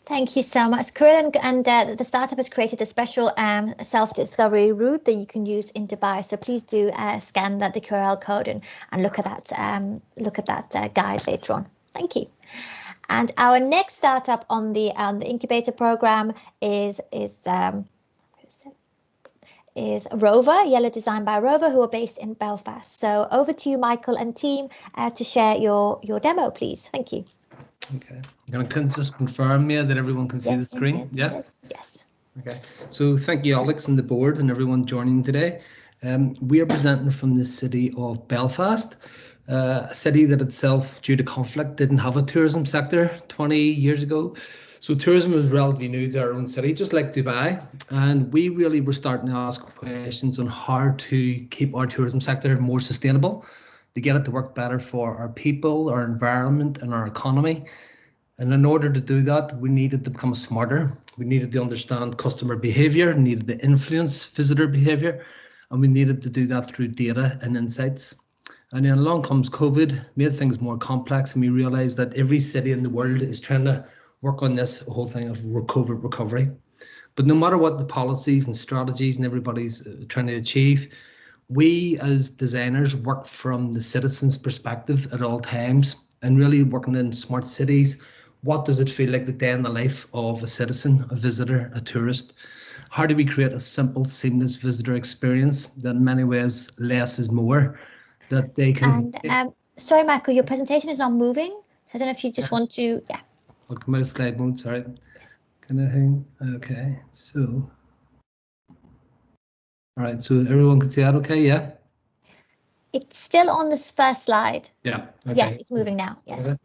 Thank you so much, Kirill, and the startup has created a special self-discovery route that you can use in Dubai. So please do scan the QR code and look at that guide later on. Thank you. And our next startup on the incubator program is Rover Yellow, designed by Rover, who are based in Belfast. So over to you, Michael and team, to share your demo, please. Thank you. Okay, I'm going to just confirm, Mia, that everyone can see the screen. Yeah. Yes. Okay. So thank you, Alex, and the board, and everyone joining today. We are presenting from the city of Belfast, a city that itself, due to conflict, didn't have a tourism sector 20 years ago. So tourism was relatively new to our own city, just like Dubai. And we really were starting to ask questions on how to keep our tourism sector more sustainable, to get it to work better for our people, our environment, and our economy. And in order to do that, we needed to become smarter. We needed to understand customer behavior, needed to influence visitor behavior, and we needed to do that through data and insights. And then along comes COVID, made things more complex, and we realized that every city in the world is trying to work on this whole thing of COVID recovery. But no matter what the policies and strategies and everybody's trying to achieve, we as designers work from the citizen's perspective at all times, and really working in smart cities. What does it feel like the day in the life of a citizen, a visitor, a tourist? How do we create a simple, seamless visitor experience that in many ways less is more, that they can... And sorry, Michael, your presentation is not moving. So I don't know if you just want to, yeah. I'll come out of slide mode, sorry. Yes. Kind of thing. Okay, so... All right, so everyone can see that okay, yeah? It's still on this first slide. Yeah. Okay. Yes, it's moving now, yes. Okay.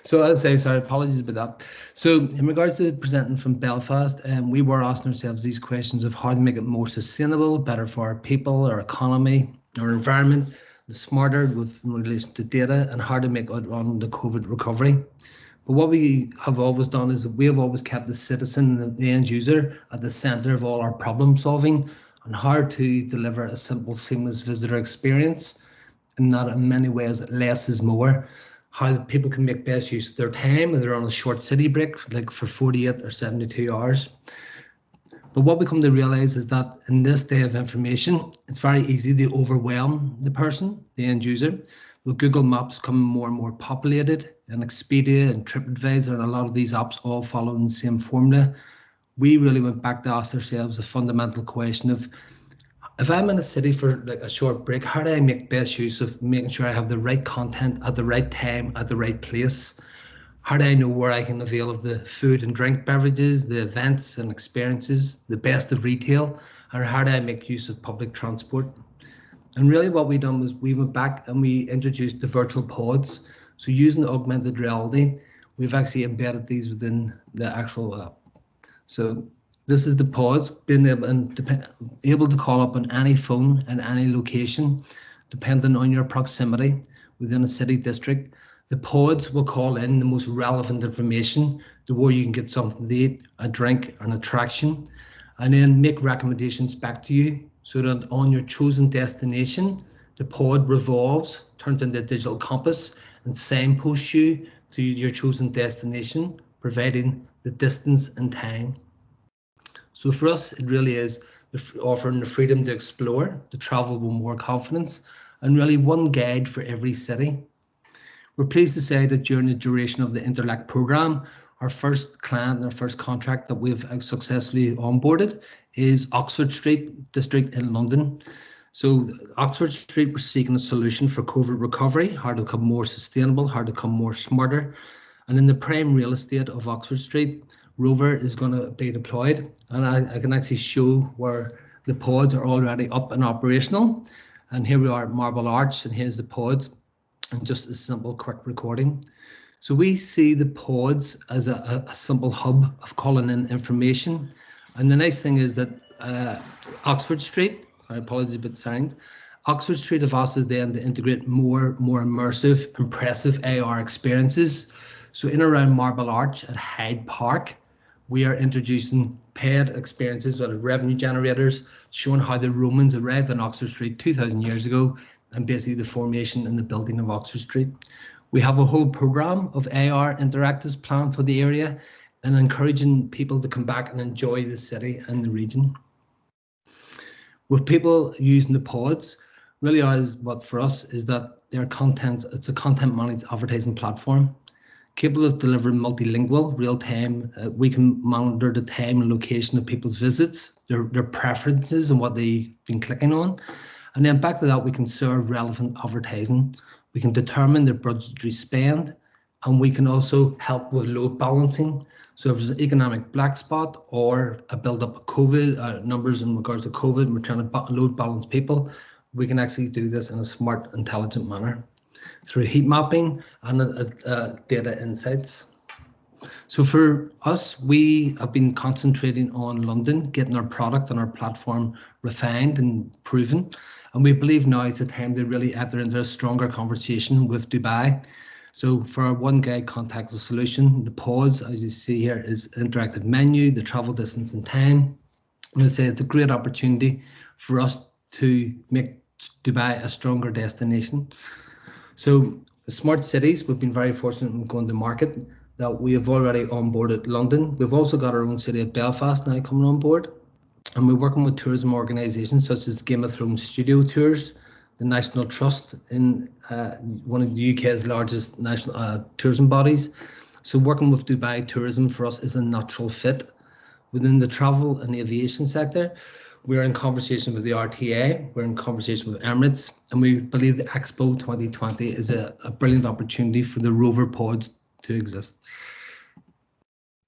So I'll say, sorry, apologies about that. So in regards to presenting from Belfast, we were asking ourselves these questions of how to make it more sustainable, better for our people, our economy, our environment, the smarter with in relation to data, and how to make it on the COVID recovery. But what we have always done is we have always kept the citizen, the end user, at the center of all our problem solving, and how to deliver a simple, seamless visitor experience, and that in many ways less is more. How people can make best use of their time when they're on a short city break, like for 48 or 72 hours. But what we come to realize is that in this day of information, it's very easy to overwhelm the person, the end user. With Google Maps coming more and more populated, and Expedia and TripAdvisor and a lot of these apps all following the same formula, we really went back to ask ourselves a fundamental question of, if I'm in a city for like a short break, how do I make best use of making sure I have the right content at the right time, at the right place? How do I know where I can avail of the food and drink beverages, the events and experiences, the best of retail, or how do I make use of public transport? And really what we done was we went back and we introduced the virtual pods. So using augmented reality, we've actually embedded these within the actual app. So this is the pods, being able to call up on any phone and any location, depending on your proximity within a city district. The pods will call in the most relevant information to where you can get something to eat, a drink, an attraction, and then make recommendations back to you so that on your chosen destination, the pod revolves, turns into a digital compass, and signposts you to your chosen destination, providing the distance and time. So for us, it really is offering the freedom to explore, to travel with more confidence, and really one guide for every city. We're pleased to say that during the duration of the Intelak programme, our first client and our first contract that we've successfully onboarded is Oxford Street District in London. So Oxford Street was seeking a solution for COVID recovery, how to become more sustainable, how to become more smarter. And in the prime real estate of Oxford Street, Rover is going to be deployed. And I can actually show where the pods are already up and operational. And here we are at Marble Arch, and here's the pods, and just a simple quick recording. So we see the pods as a simple hub of calling in information. And the nice thing is that Oxford Street, I apologize about sound, Oxford Street have asked us then to integrate more immersive, impressive AR experiences. So in around Marble Arch at Hyde Park, we are introducing paid experiences with revenue generators, showing how the Romans arrived on Oxford Street 2,000 years ago, and basically the formation and the building of Oxford Street. We have a whole programme of AR interactives planned for the area and encouraging people to come back and enjoy the city and the region. With people using the pods, really what for us is that their content, it's a content managed advertising platform, capable of delivering multilingual, real-time. We can monitor the time and location of people's visits, their preferences and what they've been clicking on. And then back to that, we can serve relevant advertising. We can determine their budgetary spend, and we can also help with load balancing. So if there's an economic black spot or a build-up of COVID numbers in regards to COVID, and we're trying to load balance people, we can actually do this in a smart, intelligent manner through heat mapping and data insights. So for us, we have been concentrating on London, getting our product and our platform refined and proven. And we believe now is the time to really enter into a stronger conversation with Dubai. So for our one guide contactless solution, the pods, as you see here, is interactive menu, the travel distance and time. I'm going to say it's a great opportunity for us to make Dubai a stronger destination. So smart cities, we've been very fortunate in going to market that we have already onboarded London. We've also got our own city of Belfast now coming on board. And we're working with tourism organisations such as Game of Thrones Studio Tours, the National Trust in one of the UK's largest national tourism bodies. So working with Dubai Tourism for us is a natural fit. Within the travel and aviation sector, we're in conversation with the RTA, we're in conversation with Emirates, and we believe the Expo 2020 is a brilliant opportunity for the Rover pods to exist.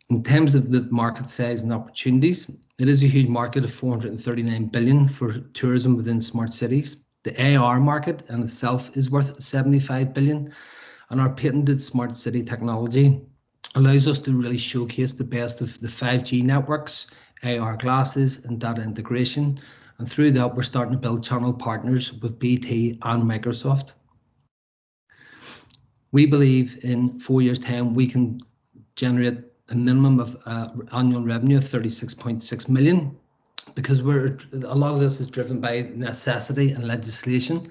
In terms of the market size and opportunities, it is a huge market of 439 billion for tourism within smart cities. The AR market in itself is worth 75 billion, and our patented smart city technology allows us to really showcase the best of the 5G networks, AR glasses and data integration. And through that, we're starting to build channel partners with BT and Microsoft. We believe in 4 years' time, we can generate a minimum of annual revenue of 36.6 million, because a lot of this is driven by necessity and legislation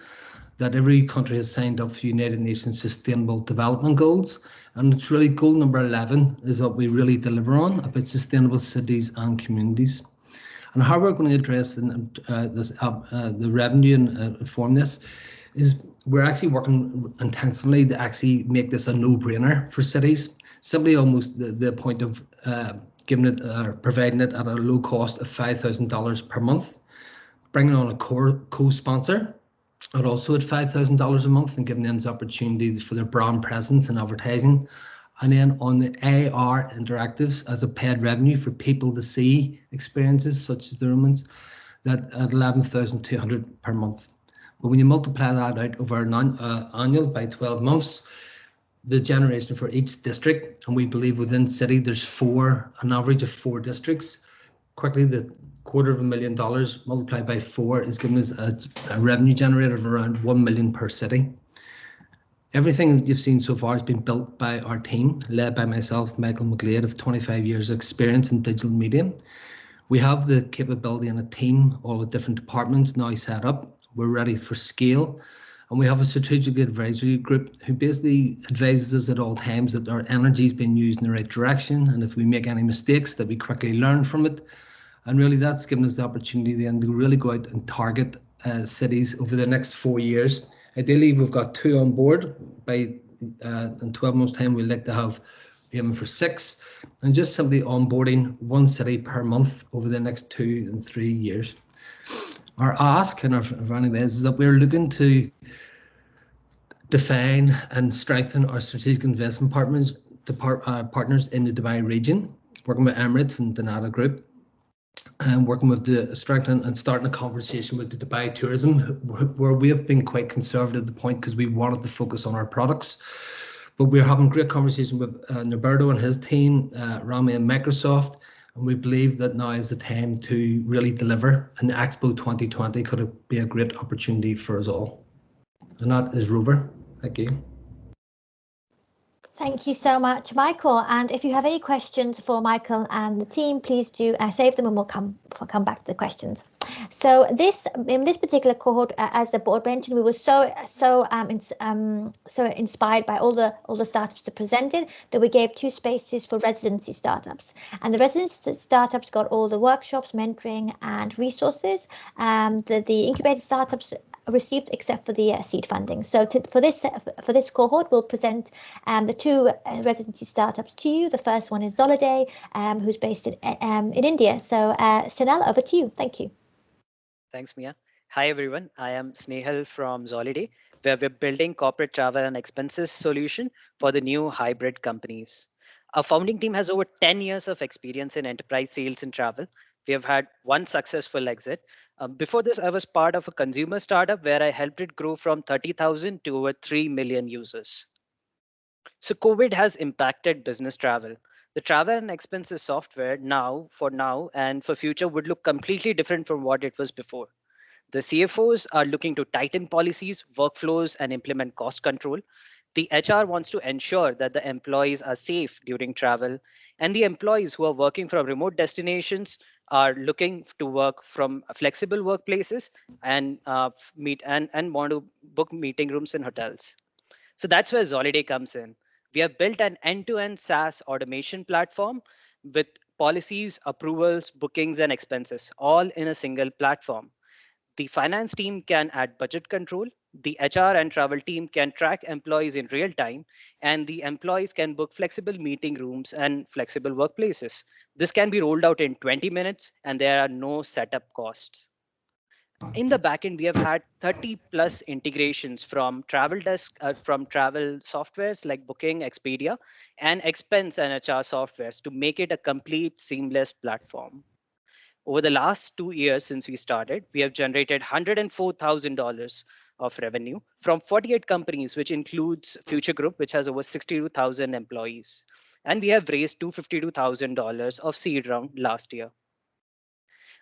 that every country has signed up for United Nations Sustainable Development Goals. And it's really goal number 11 is what we really deliver on, about sustainable cities and communities. And how we're going to address the revenue and inform this is we're actually working intensively to actually make this a no-brainer for cities, simply almost the point of giving it providing it at a low cost of $5,000 per month, bringing on a co-sponsor at also at $5,000 a month and giving them opportunities for their brand presence and advertising. And then on the AR interactives as a paid revenue for people to see experiences such as the Romans, that at 11,200 per month. But when you multiply that out over an annual by 12 months, the generation for each district, and we believe within city there's an average of 4 districts. Quickly, the $250,000 multiplied by 4 is giving us a revenue generator of around 1 million per city. Everything that you've seen so far has been built by our team, led by myself, Michael McGlade, of 25 years of experience in digital media. We have the capability and a team, all the different departments now set up. We're ready for scale. And we have a strategic advisory group who basically advises us at all times that our energy is being used in the right direction. And if we make any mistakes, that we quickly learn from it. And really that's given us the opportunity then to really go out and target cities over the next 4 years. Ideally, we've got 2 on board. By in 12 months' time, we'd like to have aiming for 6, and just simply onboarding 1 city per month over the next 2 and 3 years. Our ask and our running is that we're looking to define and strengthen our strategic investment partners in the Dubai region, working with Emirates and Intelak Group, and working with the strengthening and starting a conversation with the Dubai tourism, where we have been quite conservative at the point because we wanted to focus on our products. But we're having great conversation with Norberto and his team, Rami and Microsoft, and we believe that now is the time to really deliver. And Expo 2020 could be a great opportunity for us all. And that is Rover. Thank you. Thank you so much, Michael. And if you have any questions for Michael and the team, please do save them, and we'll come back to the questions. So in this particular cohort, as the board mentioned, we were so inspired by all the startups that presented that we gave 2 spaces for residency startups. And the residency startups got all the workshops, mentoring, and resources. The incubator startups received except for the seed funding. So for this cohort, we'll present the 2 residency startups to you. The first one is Zoliday, who's based in India. So Snehal, over to you. Thank you. Thanks, Mia. Hi, everyone. I am Snehal from Zoliday, where we're building corporate travel and expenses solution for the new hybrid companies. Our founding team has over 10 years of experience in enterprise sales and travel. We have had 1 successful exit. Before this, I was part of a consumer startup where I helped it grow from 30,000 to over 3 million users. So COVID has impacted business travel. The travel and expenses software for now and for future would look completely different from what it was before. The CFOs are looking to tighten policies, workflows, and implement cost control. The HR wants to ensure that the employees are safe during travel, and the employees who are working from remote destinations are looking to work from flexible workplaces and want to book meeting rooms in hotels. So that's where Zoliday comes in. We have built an end-to-end SaaS automation platform with policies, approvals, bookings, and expenses, all in a single platform. The finance team can add budget control, the HR and travel team can track employees in real time, and the employees can book flexible meeting rooms and flexible workplaces. This can be rolled out in 20 minutes, and there are no setup costs. In the backend, we have had 30 plus integrations from travel softwares like Booking, Expedia, and expense and HR softwares to make it a complete seamless platform. Over the last 2 years since we started, we have generated $104,000 of revenue from 48 companies, which includes Future Group, which has over 62,000 employees. And we have raised $252,000 of seed round last year.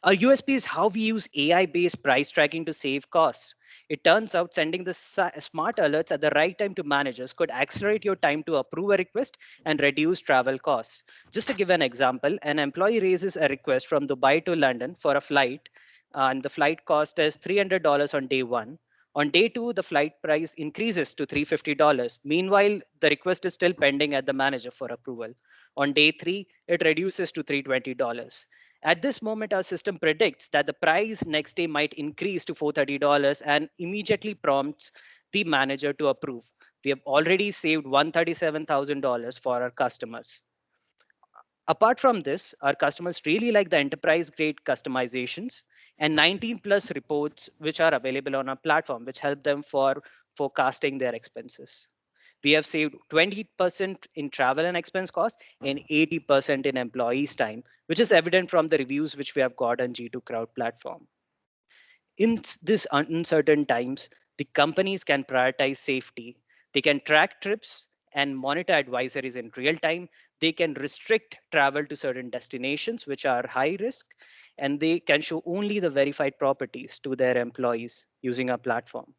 Our USP is how we use AI-based price tracking to save costs. It turns out sending the smart alerts at the right time to managers could accelerate your time to approve a request and reduce travel costs. Just to give an example, an employee raises a request from Dubai to London for a flight, and the flight cost is $300 on day 1. On day 2, the flight price increases to $350. Meanwhile, the request is still pending at the manager for approval. On day 3, it reduces to $320. At this moment, our system predicts that the price next day might increase to $430 and immediately prompts the manager to approve. We have already saved $137,000 for our customers. Apart from this, our customers really like the enterprise-grade customizations and 19 plus reports which are available on our platform, which help them for forecasting their expenses. We have saved 20% in travel and expense costs and 80% in employees' time, which is evident from the reviews which we have got on G2 Crowd platform. In these uncertain times, the companies can prioritize safety. They can track trips and monitor advisories in real time. They can restrict travel to certain destinations which are high risk, and they can show only the verified properties to their employees using our platform.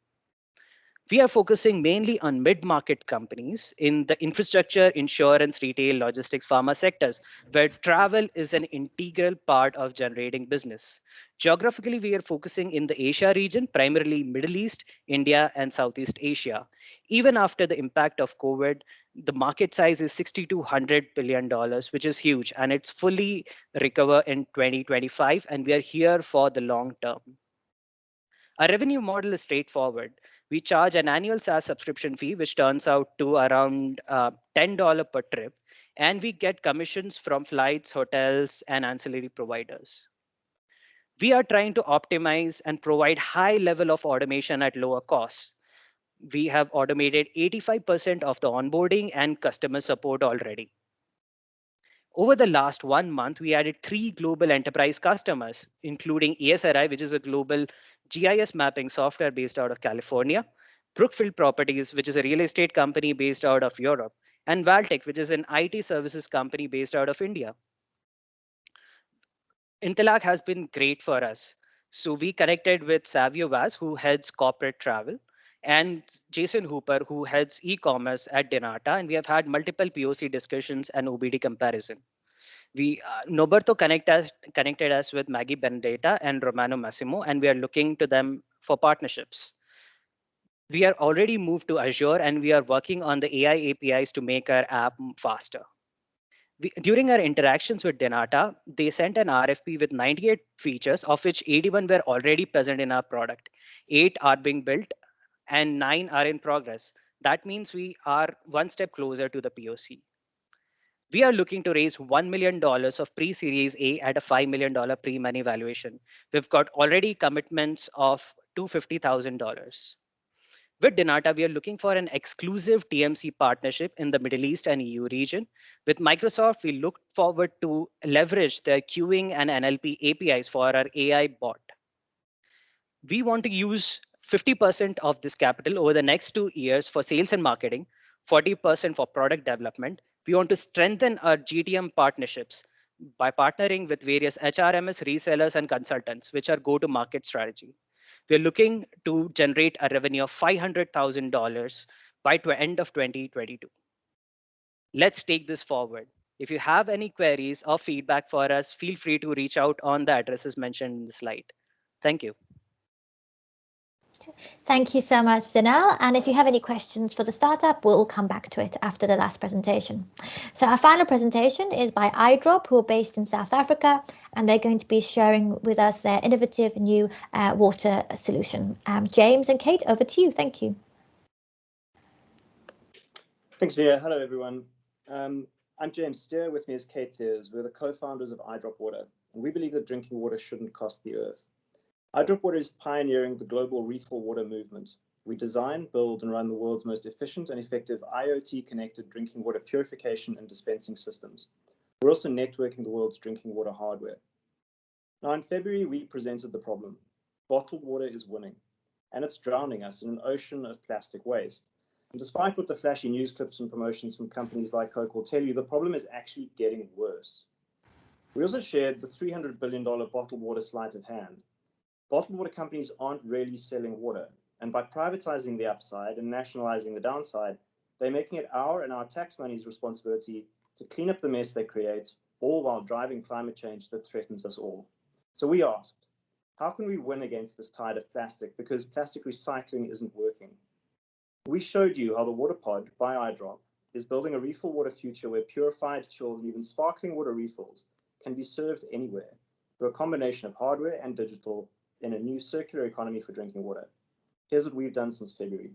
We are focusing mainly on mid-market companies in the infrastructure, insurance, retail, logistics, pharma sectors, where travel is an integral part of generating business. Geographically, we are focusing in the Asia region, primarily Middle East, India, and Southeast Asia. Even after the impact of COVID, the market size is $6,200 billion, which is huge, and it's fully recover in 2025, and we are here for the long term. Our revenue model is straightforward. We charge an annual SaaS subscription fee, which turns out to around $10 per trip, and we get commissions from flights, hotels, and ancillary providers. We are trying to optimize and provide high level of automation at lower costs. We have automated 85% of the onboarding and customer support already. Over the last 1 month, we added 3 global enterprise customers, including ESRI, which is a global GIS mapping software based out of California, Brookfield Properties, which is a real estate company based out of Europe, and Valtech, which is an IT services company based out of India. Intelak has been great for us. So we connected with Savio Vaz, who heads corporate travel, and Jason Hooper, who heads e-commerce at Denata, and we have had multiple POC discussions and OBD comparison. Noberto connected us with Maggie Benedetta and Romano Massimo, and we are looking to them for partnerships. We are already moved to Azure, and we are working on the AI APIs to make our app faster. During our interactions with Denata, they sent an RFP with 98 features, of which 81 were already present in our product. 8 are being built, and 9 are in progress. That means we are one step closer to the POC. We are looking to raise $1 million of pre-Series A at a $5 million pre-money valuation. We've got already commitments of $250,000. With Denata, we are looking for an exclusive TMC partnership in the Middle East and EU region. With Microsoft, we look forward to leverage their queuing and NLP APIs for our AI bot. We want to use 50% of this capital over the next 2 years for sales and marketing, 40% for product development. We want to strengthen our GTM partnerships by partnering with various HRMS resellers and consultants, which are go-to-market strategy. We're looking to generate a revenue of $500,000 by the end of 2022. Let's take this forward. If you have any queries or feedback for us, feel free to reach out on the addresses mentioned in the slide. Thank you. Thank you so much, Danelle. And if you have any questions for the startup, we'll come back to it after the last presentation. So our final presentation is by iDrop, who are based in South Africa, and they're going to be sharing with us their innovative new water solution. James and Kate, over to you. Thank you. Thanks, Mia. Hello, everyone. I'm James Steer. With me is Kate Thiers. We're the co-founders of iDrop Water, and we believe that drinking water shouldn't cost the earth. iDrop Water is pioneering the global refill water movement. We design, build, and run the world's most efficient and effective IoT-connected drinking water purification and dispensing systems. We're also networking the world's drinking water hardware. Now, in February, we presented the problem. Bottled water is winning, and it's drowning us in an ocean of plastic waste. And despite what the flashy news clips and promotions from companies like Coke will tell you, the problem is actually getting worse. We also shared the $300 billion bottled water sleight of hand. Bottled water companies aren't really selling water, and by privatizing the upside and nationalizing the downside, they're making it our and our tax money's responsibility to clean up the mess they create, all while driving climate change that threatens us all. So we asked, how can we win against this tide of plastic, because plastic recycling isn't working? We showed you how the Water Pod by iDrop is building a refill water future where purified, chilled, and even sparkling water refills can be served anywhere through a combination of hardware and digital in a new circular economy for drinking water. Here's what we've done since February.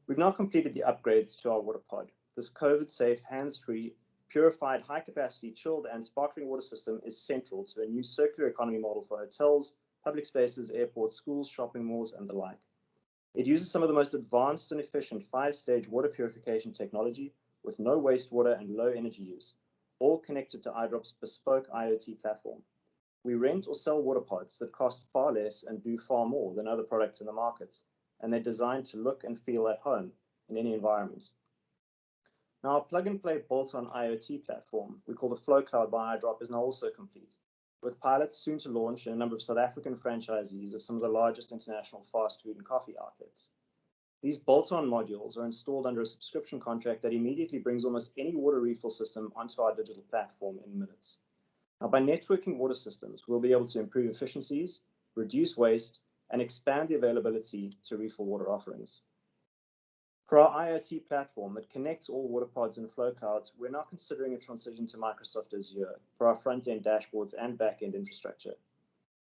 We've now completed the upgrades to our Water Pod. This COVID-safe, hands-free, purified, high-capacity, chilled, and sparkling water system is central to a new circular economy model for hotels, public spaces, airports, schools, shopping malls, and the like. It uses some of the most advanced and efficient 5-stage water purification technology with no wastewater and low energy use, all connected to iDrop's bespoke IoT platform. We rent or sell water pods that cost far less and do far more than other products in the market, and they're designed to look and feel at home in any environment. Now, our plug-and-play bolt-on IoT platform, we call the Flow Cloud by iDrop, is now also complete, with pilots soon to launch in a number of South African franchisees of some of the largest international fast food and coffee outlets. These bolt-on modules are installed under a subscription contract that immediately brings almost any water refill system onto our digital platform in minutes. Now, by networking water systems, we'll be able to improve efficiencies, reduce waste, and expand the availability to refill water offerings. For our IoT platform that connects all water pods and flow clouds, we're now considering a transition to Microsoft Azure for our front-end dashboards and back-end infrastructure.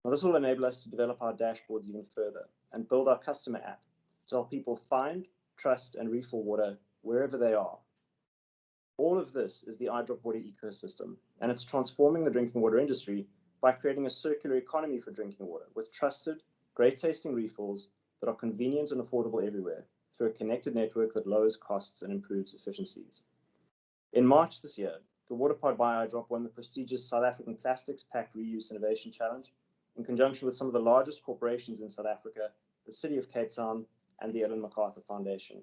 Now, this will enable us to develop our dashboards even further and build our customer app to help people find, trust, and refill water wherever they are. All of this is the iDrop Water ecosystem, and it's transforming the drinking water industry by creating a circular economy for drinking water with trusted, great-tasting refills that are convenient and affordable everywhere through a connected network that lowers costs and improves efficiencies. In March this year, the WaterPod by iDrop won the prestigious South African Plastics Pack Reuse Innovation Challenge in conjunction with some of the largest corporations in South Africa, the City of Cape Town, and the Ellen MacArthur Foundation.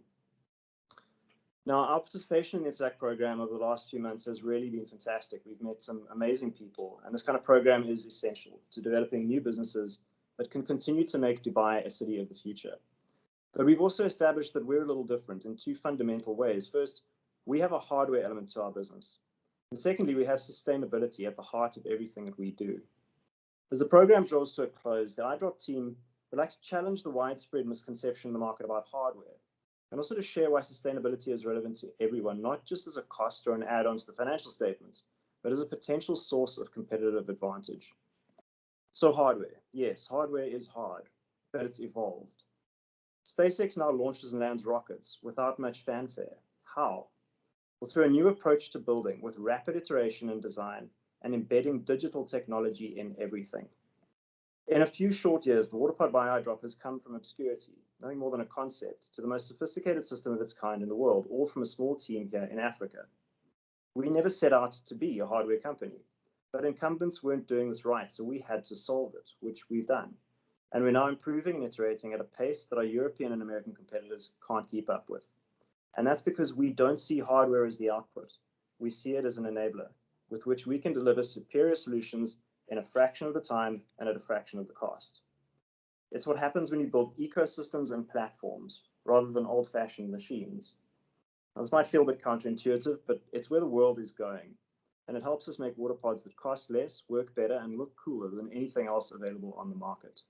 Now, our participation in the Intelak program over the last few months has really been fantastic. We've met some amazing people, and this kind of program is essential to developing new businesses that can continue to make Dubai a city of the future. But we've also established that we're a little different in two fundamental ways. First, we have a hardware element to our business. And secondly, we have sustainability at the heart of everything that we do. As the program draws to a close, the iDrop team would like to challenge the widespread misconception in the market about hardware, and also to share why sustainability is relevant to everyone, not just as a cost or an add-on to the financial statements, but as a potential source of competitive advantage. So hardware, yes, hardware is hard, but it's evolved. SpaceX now launches and lands rockets without much fanfare. How? Well, through a new approach to building with rapid iteration and design and embedding digital technology in everything. In a few short years, the WaterPod by iDrop has come from obscurity, nothing more than a concept, to the most sophisticated system of its kind in the world, all from a small team here in Africa. We never set out to be a hardware company, but incumbents weren't doing this right, so we had to solve it, which we've done. And we're now improving and iterating at a pace that our European and American competitors can't keep up with. And that's because we don't see hardware as the output. We see it as an enabler with which we can deliver superior solutions in a fraction of the time and at a fraction of the cost. It's what happens when you build ecosystems and platforms rather than old-fashioned machines. Now, this might feel a bit counterintuitive, but it's where the world is going. And it helps us make water pods that cost less, work better, and look cooler than anything else available on the market.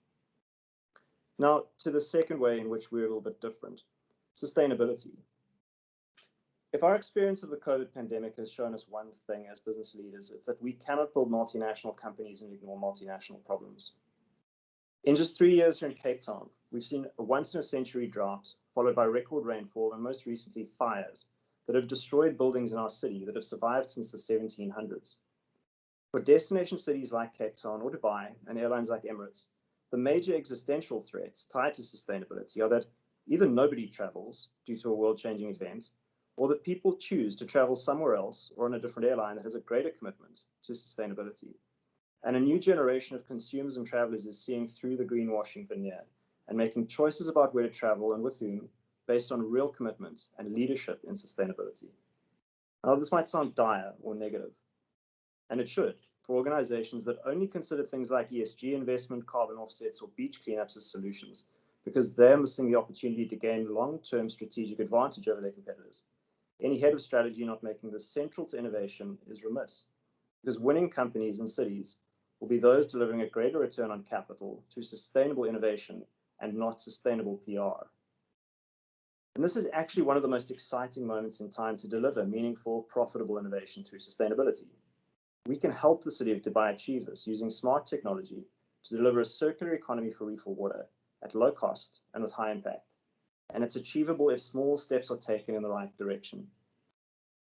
Now, to the second way in which we're a little bit different, sustainability. If our experience of the COVID pandemic has shown us one thing as business leaders, it's that we cannot build multinational companies and ignore multinational problems. In just 3 years here in Cape Town, we've seen a once-in-a-century drought, followed by record rainfall, and most recently fires that have destroyed buildings in our city that have survived since the 1700s. For destination cities like Cape Town or Dubai and airlines like Emirates, the major existential threats tied to sustainability are that either nobody travels due to a world-changing event, or that people choose to travel somewhere else or on a different airline that has a greater commitment to sustainability. And a new generation of consumers and travelers is seeing through the greenwashing veneer and making choices about where to travel and with whom based on real commitment and leadership in sustainability. Now, this might sound dire or negative, and it should for organizations that only consider things like ESG investment, carbon offsets, or beach cleanups as solutions, because they're missing the opportunity to gain long-term strategic advantage over their competitors. Any head of strategy not making this central to innovation is remiss, because winning companies and cities will be those delivering a greater return on capital through sustainable innovation and not sustainable PR. And this is actually one of the most exciting moments in time to deliver meaningful, profitable innovation through sustainability. We can help the city of Dubai achieve this using smart technology to deliver a circular economy for refill water at low cost and with high impact. And it's achievable if small steps are taken in the right direction.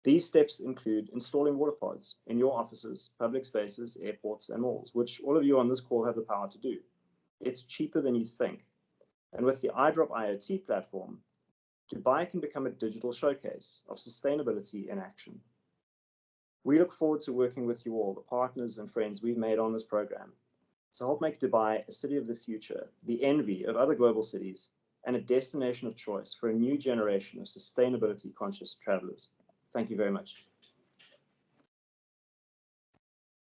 These steps include installing water pods in your offices, public spaces, airports, and malls, which all of you on this call have the power to do. It's cheaper than you think. And with the iDrop IoT platform, Dubai can become a digital showcase of sustainability in action. We look forward to working with you all, the partners and friends we've made on this program, to help make Dubai a city of the future, the envy of other global cities, and a destination of choice for a new generation of sustainability-conscious travelers. Thank you very much.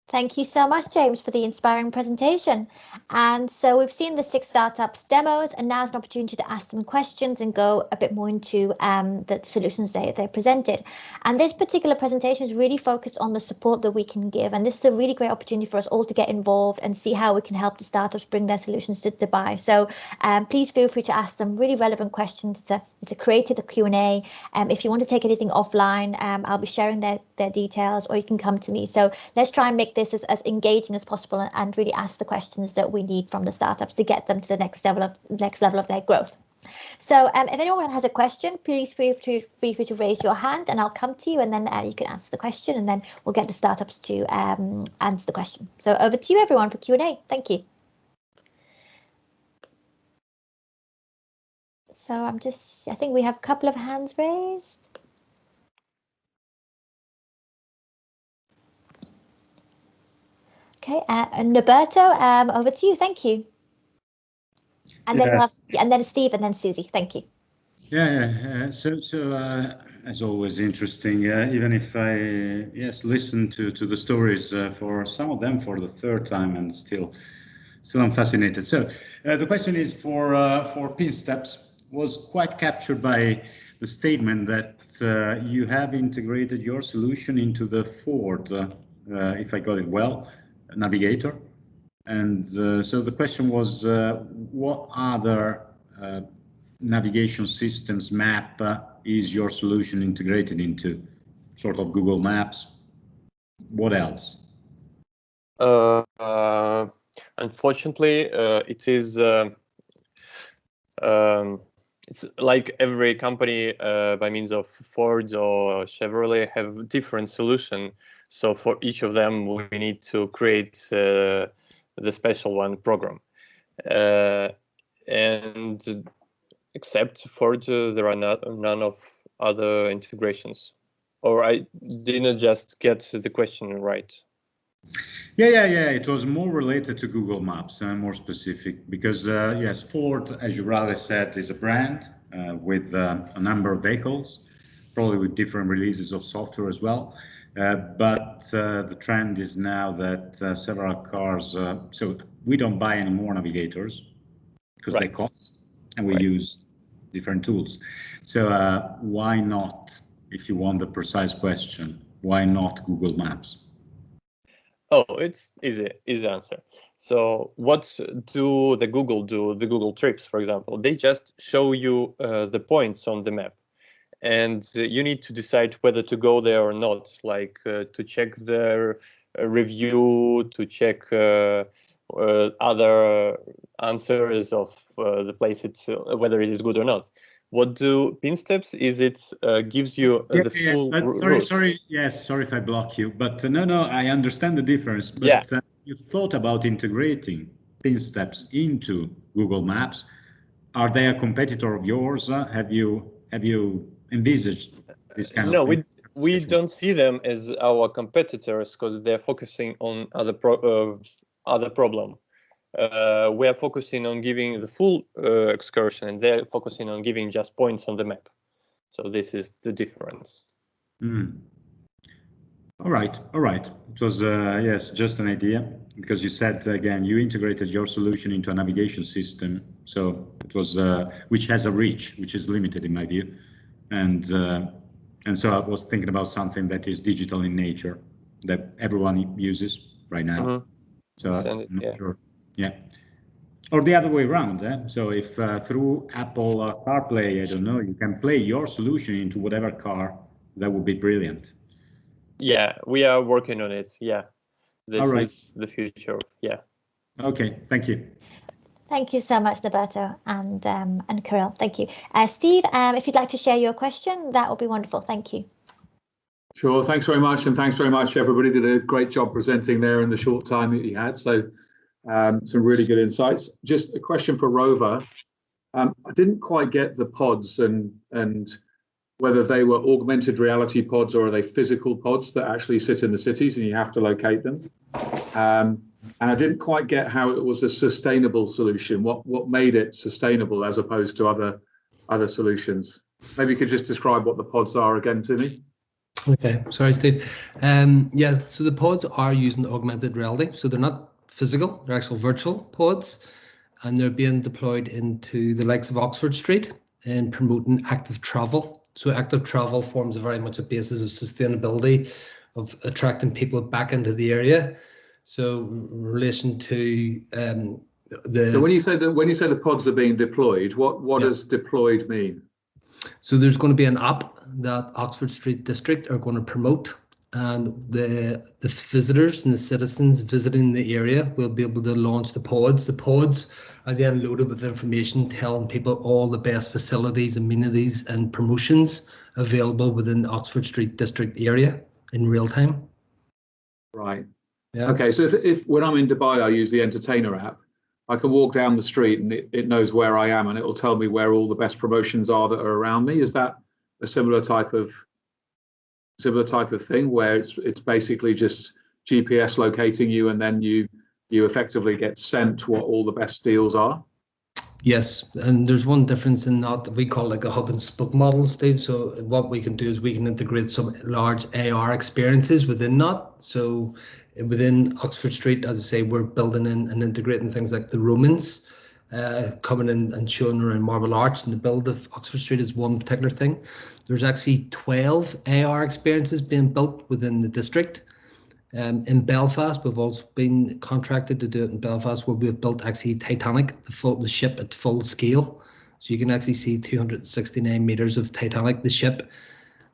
Thank you so much, James, for the inspiring presentation. And so we've seen the 6 startups demos, and now's an opportunity to ask them questions and go a bit more into the solutions they presented. And this particular presentation is really focused on the support that we can give. And this is a really great opportunity for us all to get involved and see how we can help the startups bring their solutions to Dubai. So please feel free to ask them really relevant questions to create the Q&A. If you want to take anything offline, I'll be sharing their details, or you can come to me. So let's try and make this this as engaging as possible and really ask the questions that we need from the startups to get them to the next level of their growth. So if anyone has a question, please feel free to raise your hand and I'll come to you, and then you can answer the question, and then we'll get the startups to answer the question. So over to you, everyone, for Q&A. Thank you. So I think we have a couple of hands raised. Okay, Noberto, over to you. Thank you. And then we'll have, and then Steve, and then Susie. Thank you. Yeah. So as always, interesting. Even if I listen to the stories for some of them for the third time, and still I'm fascinated. So the question is for Pinsteps was quite captured by the statement that you have integrated your solution into the Ford, if I got it well, navigator. And so the question was, what other navigation systems map is your solution integrated into? Sort of Google Maps? What else? Unfortunately, it is. It's like every company by means of Ford or Chevrolet have different solution. So for each of them, we need to create the special one program. And except Ford, there are none of other integrations. Or I didn't just get the question right. Yeah. It was more related to Google Maps, more specific, because yes, Ford, as you rather said, is a brand with a number of vehicles, probably with different releases of software as well. But the trend is now that several cars, so we don't buy any more navigators because they cost, and we use different tools. So why not, if you want the precise question, why not Google Maps? Oh, it's easy answer. So what do the Google Trips, for example? They just show you the points on the map, and you need to decide whether to go there or not, like to check their review, to check other answers of the place, whether it is good or not. What do Pinsteps is it gives you the full route. Sorry if I block you, but no, I understand the difference. But you thought about integrating Pinsteps into Google Maps. Are they a competitor of yours? Have you envisaged this kind of thing? No, we don't see them as our competitors because they're focusing on other problem. We are focusing on giving the full excursion, and they're focusing on giving just points on the map. So this is the difference. All right. It was yes, just an idea, because you said again you integrated your solution into a navigation system, so it was which has a reach which is limited in my view, and so I was thinking about something that is digital in nature that everyone uses right now. So I'm not sure. Yeah. Or the other way around. So if through Apple CarPlay, I don't know, you can play your solution into whatever car, that would be brilliant. Yeah, we are working on it. Yeah, this is the future. Yeah. Okay, thank you. Thank you so much, Noberto and Kirill. Thank you. Steve, if you'd like to share your question, that would be wonderful. Thank you. Sure, thanks very much, and thanks very much, everybody. Did a great job presenting there in the short time that you had. So some really good insights. Just a question for Rover. I didn't quite get the pods and whether they were augmented reality pods or are they physical pods that actually sit in the cities and you have to locate them. And I didn't quite get how it was a sustainable solution. What made it sustainable as opposed to other solutions? Maybe you could just describe what the pods are again to me. Okay, sorry, Steve. Yeah, so the pods are using augmented reality. So they're not physical, they're actual virtual pods, and they're being deployed into the likes of Oxford Street and promoting active travel. So active travel forms very much a basis of sustainability, of attracting people back into the area. So in relation to So when you say the pods are being deployed, what does deployed mean? So there's going to be an app that Oxford Street District are going to promote and the visitors and the citizens visiting the area will be able to launch the pods. The pods are then loaded with information telling people all the best facilities, amenities and promotions available within the Oxford Street district area in real time. Right. Yeah. Okay, so if when I'm in Dubai, I use the Entertainer app, I can walk down the street and it knows where I am and it will tell me where all the best promotions are that are around me. Is that a similar type of thing where it's basically just GPS locating you and then you effectively get sent what all the best deals are? Yes, and there's one difference in that we call like a hub and spoke model, Steve. So what we can do is we can integrate some large AR experiences within that. So within Oxford Street, as I say, we're building in and integrating things like the Romans coming in and showing around Marble Arch, and the build of Oxford Street is one particular thing. There's actually 12 AR experiences being built within the district. In Belfast, we've also been contracted to do it in Belfast, where we've built actually Titanic, the ship at full scale. So you can actually see 269 meters of Titanic, the ship.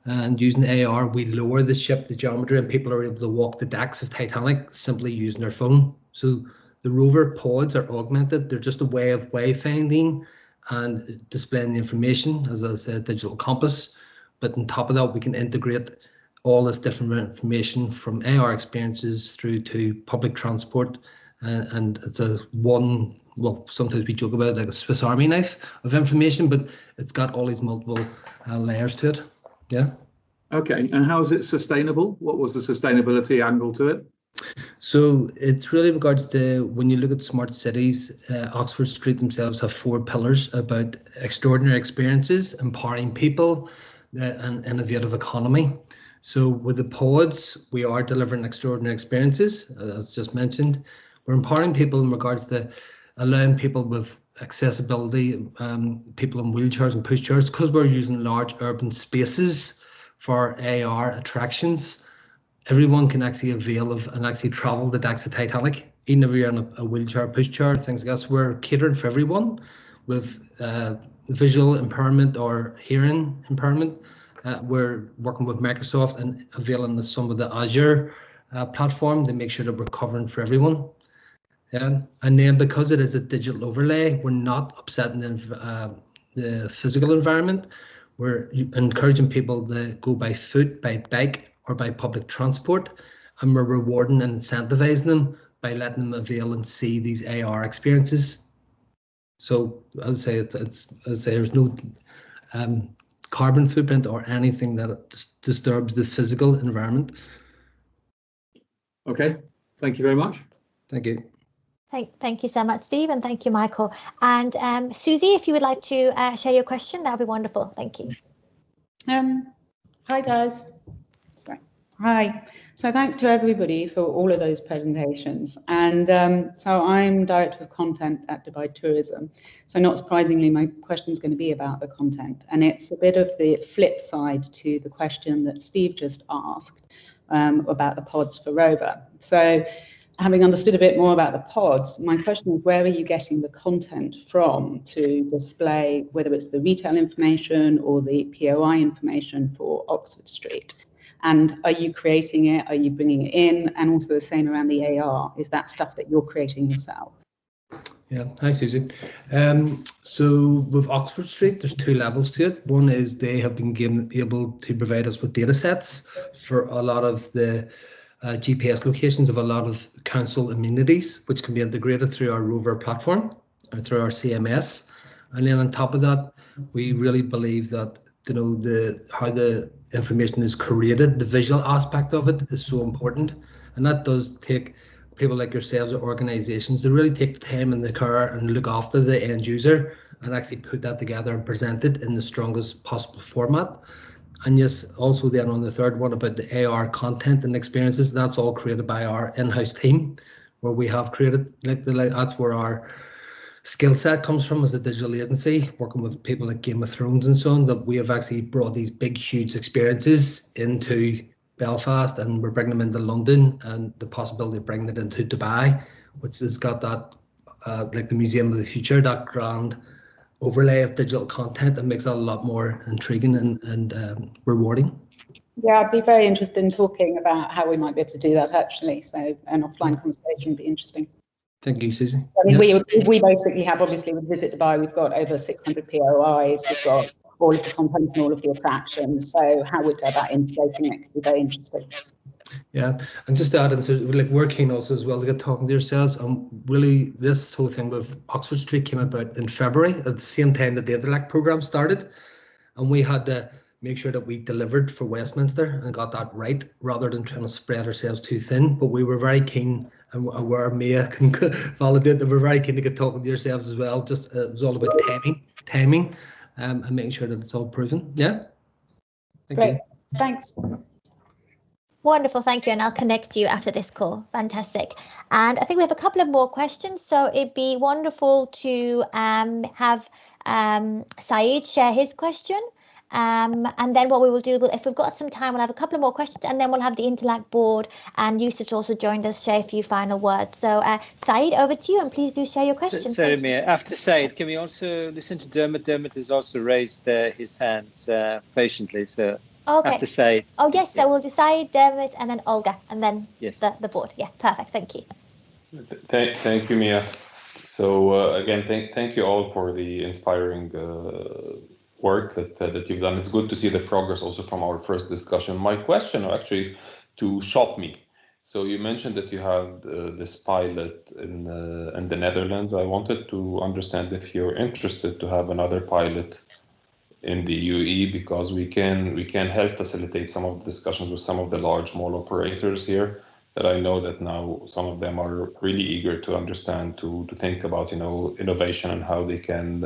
And using AR, we lower the ship, the geometry, and people are able to walk the decks of Titanic simply using their phone. So the rover pods are augmented. They're just a way of wayfinding and displaying the information, as I said, digital compass. But on top of that, we can integrate all this different information from AR experiences through to public transport, and it's well, sometimes we joke about it like a Swiss Army knife of information, but it's got all these multiple layers to it. Yeah. Okay, and how is it sustainable? What was the sustainability angle to it? So it's really regards to when you look at smart cities, Oxford Street themselves have 4 pillars about extraordinary experiences, empowering people, and innovative economy. So with the pods, we are delivering extraordinary experiences, as just mentioned. We're empowering people in regards to allowing people with accessibility, people in wheelchairs and pushchairs, because we're using large urban spaces for AR attractions. Everyone can actually avail of and actually travel the decks of Titanic, even if you're in a wheelchair, pushchair, things like that. So we're catering for everyone with visual impairment or hearing impairment. We're working with Microsoft and availing some of the Azure platform to make sure that we're covering for everyone. Yeah, and then because it is a digital overlay, we're not upsetting the physical environment. We're encouraging people to go by foot, by bike, or by public transport, and we're rewarding and incentivizing them by letting them avail and see these AR experiences. So as I say, there's no carbon footprint or anything that disturbs the physical environment. Okay, thank you very much. Thank you. Thank you so much, Steve, and thank you, Michael. And Susie, if you would like to share your question, that would be wonderful. Thank you. Hi, guys. Sorry. Hi. So thanks to everybody for all of those presentations. And so I'm Director of Content at Dubai Tourism. So not surprisingly, my question is going to be about the content. And it's a bit of the flip side to the question that Steve just asked about the pods for Rover. So having understood a bit more about the pods, my question is, where are you getting the content from to display, whether it's the retail information or the POI information for Oxford Street? And are you creating it? Are you bringing it in? And also the same around the AR. Is that stuff that you're creating yourself? Yeah, hi Susie. So with Oxford Street, there's 2 levels to it. One is they have been able to provide us with data sets for a lot of the GPS locations of a lot of council amenities, which can be integrated through our Rover platform and through our CMS. And then on top of that, we really believe that how the information is created, the visual aspect of it is so important, and that does take people like yourselves or organizations to really take the time in the car and look after the end user and actually put that together and present it in the strongest possible format. And yes, also then on the third one about the AR content and experiences, that's all created by our in-house team, where we have created that's where our skill set comes from as a digital agency, working with people like Game of Thrones and so on, that we have actually brought these big, huge experiences into Belfast, and we're bringing them into London, and the possibility of bringing it into Dubai, which has got that, like the Museum of the Future, that grand overlay of digital content that makes it a lot more intriguing and rewarding. Yeah, I'd be very interested in talking about how we might be able to do that actually. So an offline conversation would be interesting. Thank you, Susie. I mean, we basically have, obviously with Visit Dubai, we've got over 600 POIs, we've got all of the content and all of the attractions. So how we'd go about integrating it could be very interesting. Yeah, and just to add into, like, we're keen also as well to get talking to yourselves. Really, this whole thing with Oxford Street came about in February at the same time that the Intelak program started, and we had to make sure that we delivered for Westminster and got that right, rather than trying to spread ourselves too thin. But we were very keen, and where Mia can validate that we're very keen to get talking to yourselves as well. Just it was all about timing, and making sure that it's all proven. Yeah. Great. Thanks. Wonderful, thank you, and I'll connect you after this call. Fantastic. And I think we have a couple of more questions, so it'd be wonderful to have Saeed share his question. And then what we will do, if we've got some time, we'll have a couple of more questions, and then we'll have the Intelak board, and Yusuf's also joined us, share a few final words. So Saeed, over to you, and please do share your question. Sorry, Mia. After Saeed, can we also listen to Dermot? Dermot has also raised his hands patiently, so okay. After Saeed. Oh, yes, so we'll do Saeed, Dermot, and then Olga, and then yes. the board. Yeah, perfect, thank you. Thank you, Mia. So again, thank you all for the inspiring work that you've done. It's good to see the progress also from our first discussion. My question actually to Shopme. So you mentioned that you have this pilot in the Netherlands. I wanted to understand if you're interested to have another pilot in the UAE, because we can help facilitate some of the discussions with some of the large mall operators here, that I know that now some of them are really eager to understand, to think about, innovation and how they can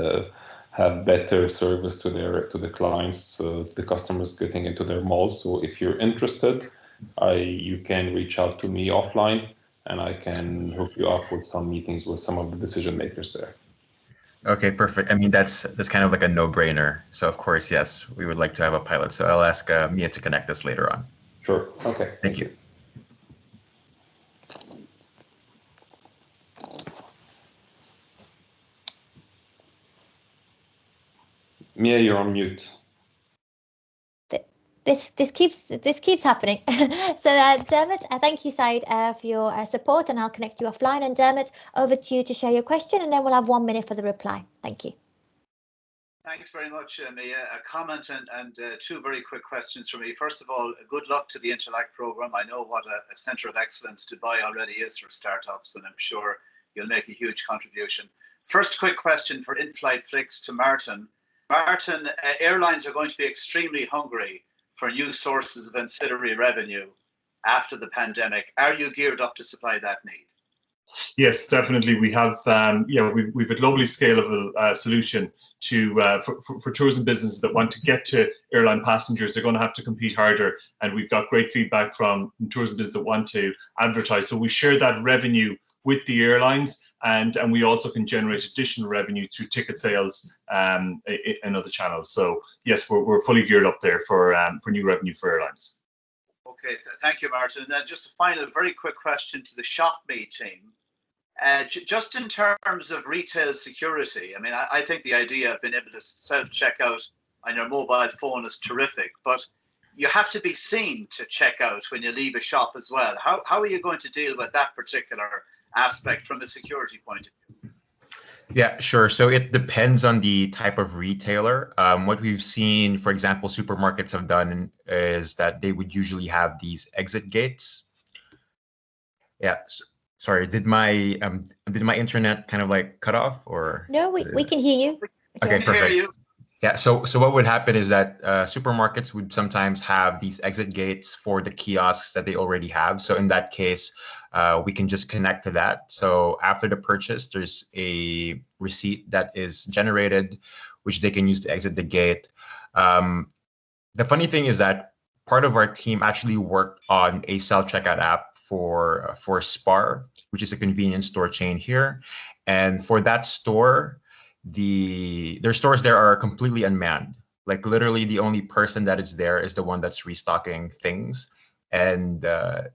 have better service to the clients, the customers getting into their malls. So if you're interested, you can reach out to me offline, and I can hook you up with some meetings with some of the decision makers there. Okay, perfect. I mean, that's kind of like a no-brainer. So of course, yes, we would like to have a pilot. So I'll ask Mia to connect us later on. Sure. Okay. Thank you. Mia, you're on mute. This keeps happening. So Dermot, thank you, Saeed, for your support, and I'll connect you offline. And Dermot, over to you to share your question, and then we'll have 1 minute for the reply. Thank you. Thanks very much, Mia. A comment and two very quick questions from me. First of all, good luck to the Intelak program. I know what a centre of excellence Dubai already is for startups, and I'm sure you'll make a huge contribution. First quick question for in-flight flicks to Martin. Martin, airlines are going to be extremely hungry for new sources of ancillary revenue after the pandemic. Are you geared up to supply that need? Yes, definitely. We have, we've a globally scalable solution to for tourism businesses that want to get to airline passengers. They're going to have to compete harder, and we've got great feedback from tourism businesses that want to advertise. So we share that revenue with the airlines, and we also can generate additional revenue through ticket sales and other channels. So yes, we're fully geared up there for new revenue for airlines. Okay, thank you, Martin. And then just a final, very quick question to the Shopme team. Just in terms of retail security, I mean, I think the idea of being able to self-checkout on your mobile phone is terrific, but you have to be seen to check out when you leave a shop as well. How are you going to deal with that particular aspect from a security point of view? Yeah, sure. So it depends on the type of retailer. What we've seen, for example, supermarkets have done is that they would usually have these exit gates. Yeah. Sorry, did my internet kind of like cut off, or? No, we can hear you. Okay, perfect. Yeah. So what would happen is that supermarkets would sometimes have these exit gates for the kiosks that they already have. So in that case, we can just connect to that. So after the purchase, there's a receipt that is generated, which they can use to exit the gate. The funny thing is that part of our team actually worked on a self-checkout app for Spar, which is a convenience store chain here. And for that store, their stores there are completely unmanned. Like literally the only person that is there is the one that's restocking things. And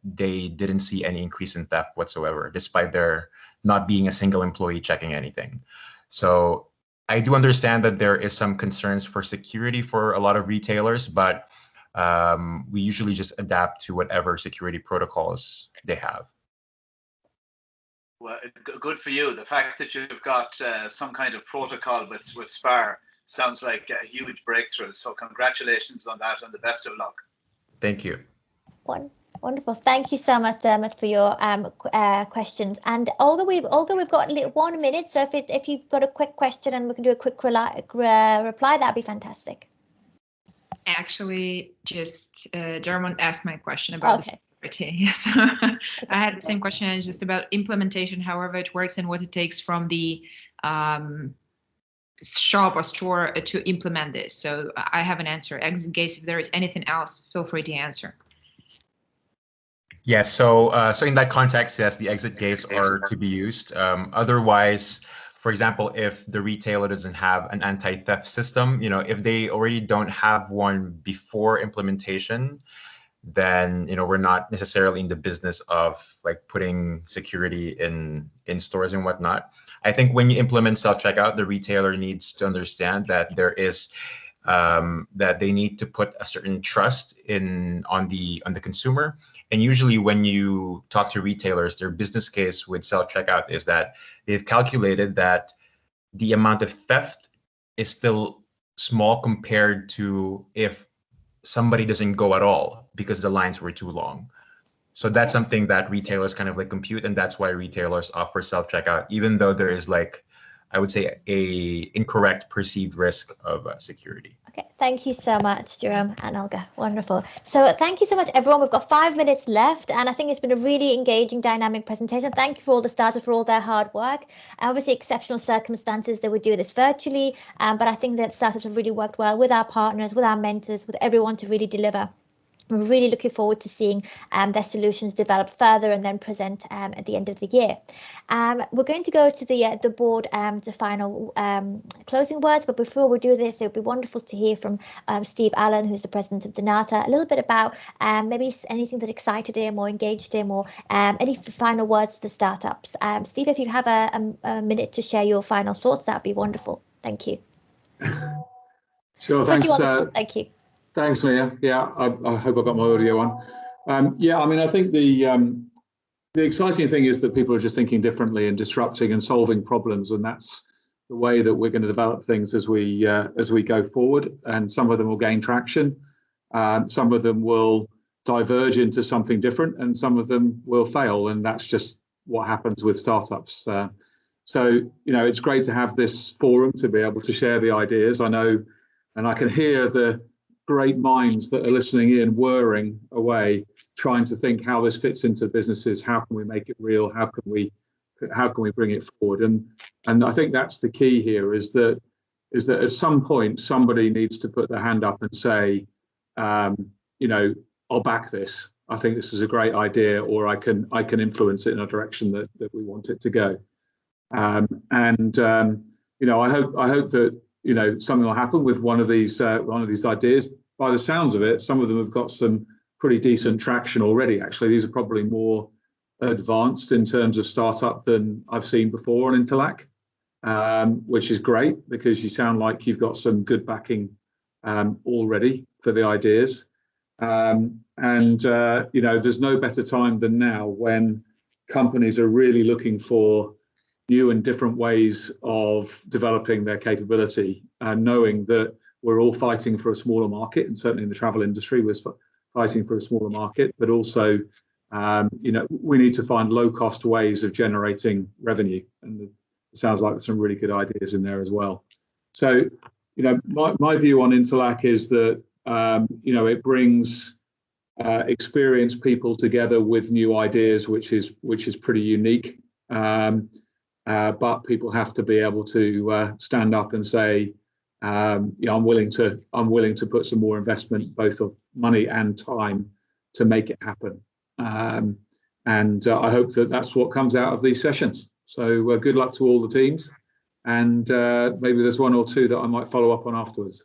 they didn't see any increase in theft whatsoever, despite there not being a single employee checking anything. So I do understand that there is some concerns for security for a lot of retailers, but we usually just adapt to whatever security protocols they have. Well, good for you. The fact that you've got some kind of protocol with SPAR sounds like a huge breakthrough. So congratulations on that and the best of luck. Thank you. Wonderful. Thank you so much, Dermot, for your questions. And although we've got 1 minute, so if you've got a quick question and we can do a quick reply, that'd be fantastic. Actually, just Dermot asked my question about the security. So I had the same question, just about implementation, however it works and what it takes from the shop or store to implement this. So I have an answer. Exit gates, if there is anything else, feel free to answer. Yes, so in that context, yes, the exit gates are to be used. Otherwise, for example, if the retailer doesn't have an anti-theft system, if they already don't have one before implementation, then we're not necessarily in the business of like putting security in stores and whatnot. I think when you implement self-checkout, the retailer needs to understand that there is that they need to put a certain trust on the consumer. And usually when you talk to retailers, their business case with self-checkout is that they've calculated that the amount of theft is still small compared to if somebody doesn't go at all because the lines were too long. So that's something that retailers kind of like compute, and that's why retailers offer self-checkout, even though there is like, I would say, a incorrect perceived risk of security. Okay, thank you so much, Jerome and Olga. Wonderful. So thank you so much, everyone. We've got 5 minutes left, and I think it's been a really engaging, dynamic presentation. Thank you for all the starters for all their hard work. Obviously, exceptional circumstances that we do this virtually, but I think that startups have really worked well with our partners, with our mentors, with everyone to really deliver. We're really looking forward to seeing their solutions develop further and then present at the end of the year. We're going to go to the board to final closing words, but before we do this, it would be wonderful to hear from Steve Allen, who's the president of Donata, a little bit about maybe anything that excited him or engaged him, or any final words to the startups. Steve, if you have a minute to share your final thoughts, that'd be wonderful. Thank you. Sure, thanks. Thank you. Thanks, Mia. Yeah, I hope I got my audio on. Yeah, I mean, I think the exciting thing is that people are just thinking differently and disrupting and solving problems, and that's the way that we're going to develop things as we go forward. And some of them will gain traction, some of them will diverge into something different, and some of them will fail, and that's just what happens with startups. So it's great to have this forum to be able to share the ideas. I know, and I can hear the great minds that are listening in whirring away, trying to think how this fits into businesses. How can we make it real? How can we bring it forward? And I think that's the key here, is that at some point somebody needs to put their hand up and say, I'll back this. I think this is a great idea, or I can influence it in a direction that we want it to go. I hope that something will happen with one of these ideas. By the sounds of it, some of them have got some pretty decent traction already. Actually, these are probably more advanced in terms of startup than I've seen before on Intelak, which is great because you sound like you've got some good backing already for the ideas. There's no better time than now when companies are really looking for new and different ways of developing their capability, knowing that we're all fighting for a smaller market, and certainly in the travel industry we're fighting for a smaller market, but also we need to find low-cost ways of generating revenue, and it sounds like there's some really good ideas in there as well. So my view on Intelak is that it brings experienced people together with new ideas, which is pretty unique. But people have to be able to stand up and say, I'm willing to put some more investment, both of money and time, to make it happen. And I hope that that's what comes out of these sessions. So good luck to all the teams, and maybe there's one or two that I might follow up on afterwards.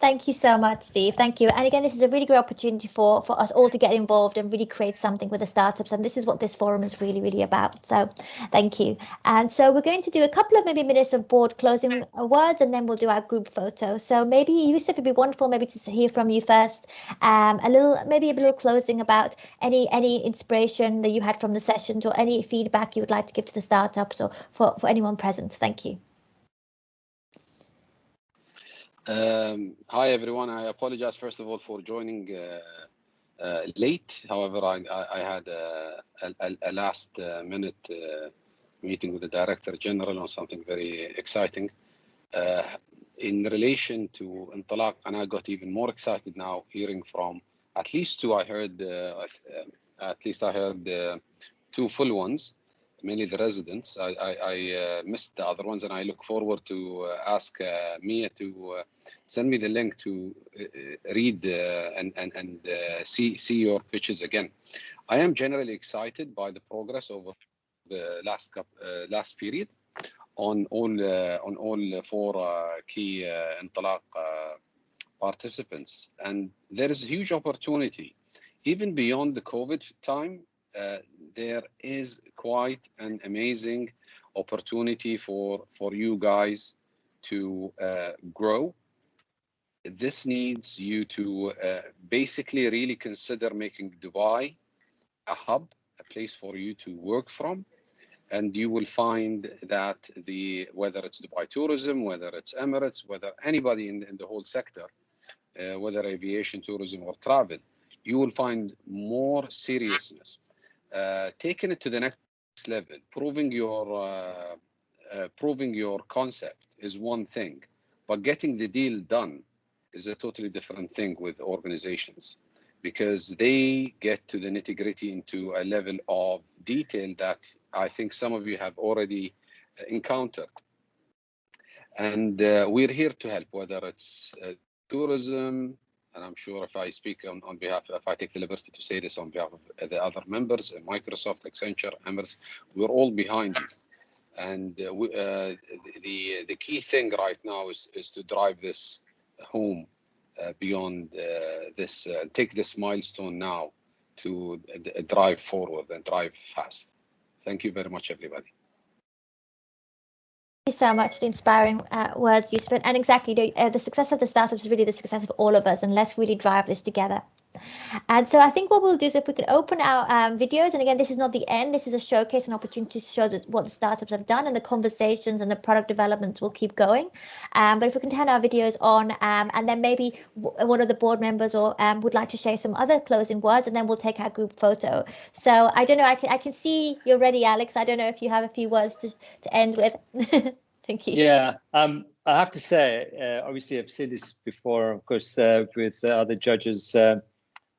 Thank you so much, Steve. Thank you. And again, this is a really great opportunity for us all to get involved and really create something with the startups. And this is what this forum is really, really about. So thank you. And so we're going to do a couple of maybe minutes of board closing words, and then we'll do our group photo. So maybe, Yusuf, it'd be wonderful maybe to hear from you first, maybe a little closing about any inspiration that you had from the sessions or any feedback you would like to give to the startups or for anyone present. Thank you. Hi everyone. I apologize first of all for joining late. However, I had a last minute meeting with the Director General on something very exciting in relation to Intelak, and I got even more excited now hearing from at least two. I heard two full ones. Mainly the residents. I missed the other ones, and I look forward to ask Mia to send me the link to read and see your pitches again. I am generally excited by the progress over the last period on all four key Intelak participants, and there is a huge opportunity even beyond the COVID time. There is quite an amazing opportunity for you guys to grow. This needs you to basically really consider making Dubai a hub, a place for you to work from, and you will find that whether it's Dubai Tourism, whether it's Emirates, whether anybody in the whole sector, whether aviation, tourism, or travel, you will find more seriousness. Taking it to the next level, proving your concept is one thing, but getting the deal done is a totally different thing with organizations, because they get to the nitty-gritty into a level of detail that I think some of you have already encountered. And we're here to help, whether it's tourism, and I'm sure if I speak on behalf, if I take the liberty to say this on behalf of the other members, Microsoft, Accenture, Emirates, we're all behind you. And the key thing right now is to drive this home beyond this, take this milestone now to drive forward and drive fast. Thank you very much, everybody. Thank you so much for the inspiring words, Yusuf. And exactly, the success of the startups is really the success of all of us, and let's really drive this together. And so I think what we'll do is if we could open our videos, and again, this is not the end, this is a showcase, an opportunity to show what the startups have done, and the conversations and the product developments will keep going. But if we can turn our videos on, and then maybe one of the board members or would like to share some other closing words, and then we'll take our group photo. So I don't know, I can see you're ready, Alex. I don't know if you have a few words to end with. Thank you. Yeah, I have to say, obviously I've said this before, of course, with other judges,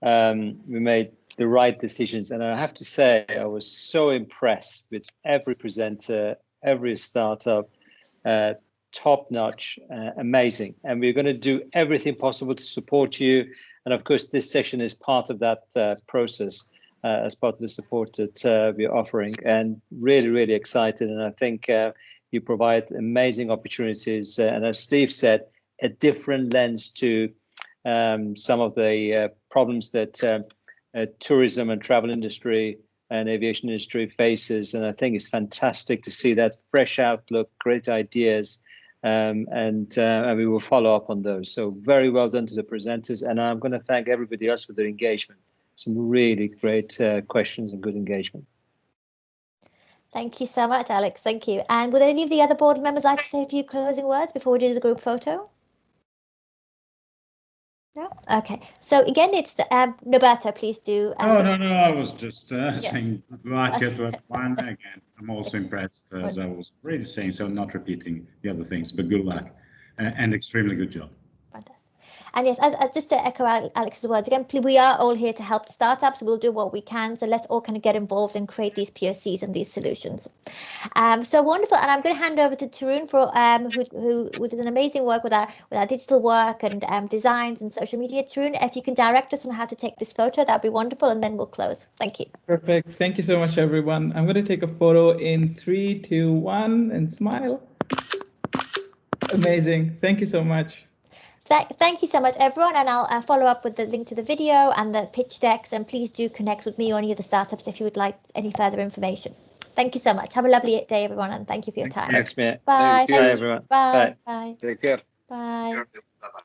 we made the right decisions. And I have to say, I was so impressed with every presenter, every startup, top notch, amazing. And we're going to do everything possible to support you. And of course, this session is part of that process, as part of the support that we're offering, and really, really excited. And I think you provide amazing opportunities. And as Steve said, a different lens to some of the problems that tourism and travel industry and aviation industry faces. And I think it's fantastic to see that fresh outlook, great ideas, and we will follow up on those. So very well done to the presenters. And I'm going to thank everybody else for their engagement. Some really great questions and good engagement. Thank you so much, Alex. Thank you. And would any of the other board members like to say a few closing words before we do the group photo? No? Okay. So again, it's the, Roberto, please do. No, I was just saying good luck to everyone. Again, I'm also impressed, as I was already saying, so I'm not repeating the other things, but good luck and extremely good job. Fantastic. And yes, as just to echo Alex's words again, we are all here to help startups. We'll do what we can. So let's all kind of get involved and create these POCs and these solutions. So wonderful. And I'm going to hand over to Tarun for who does an amazing work with our digital work and designs and social media. Tarun, if you can direct us on how to take this photo, that'd be wonderful. And then we'll close. Thank you. Perfect. Thank you so much, everyone. I'm going to take a photo in 3, 2, 1 and smile. Amazing. Thank you so much. Thank you so much, everyone, and I'll follow up with the link to the video and the pitch decks, and please do connect with me or any of the startups if you would like any further information. Thank you so much. Have a lovely day, everyone, and thank you for your time. Thanks, Mia. Bye. Bye, everyone. Bye. Bye. Bye. Take care. Bye. Bye-bye.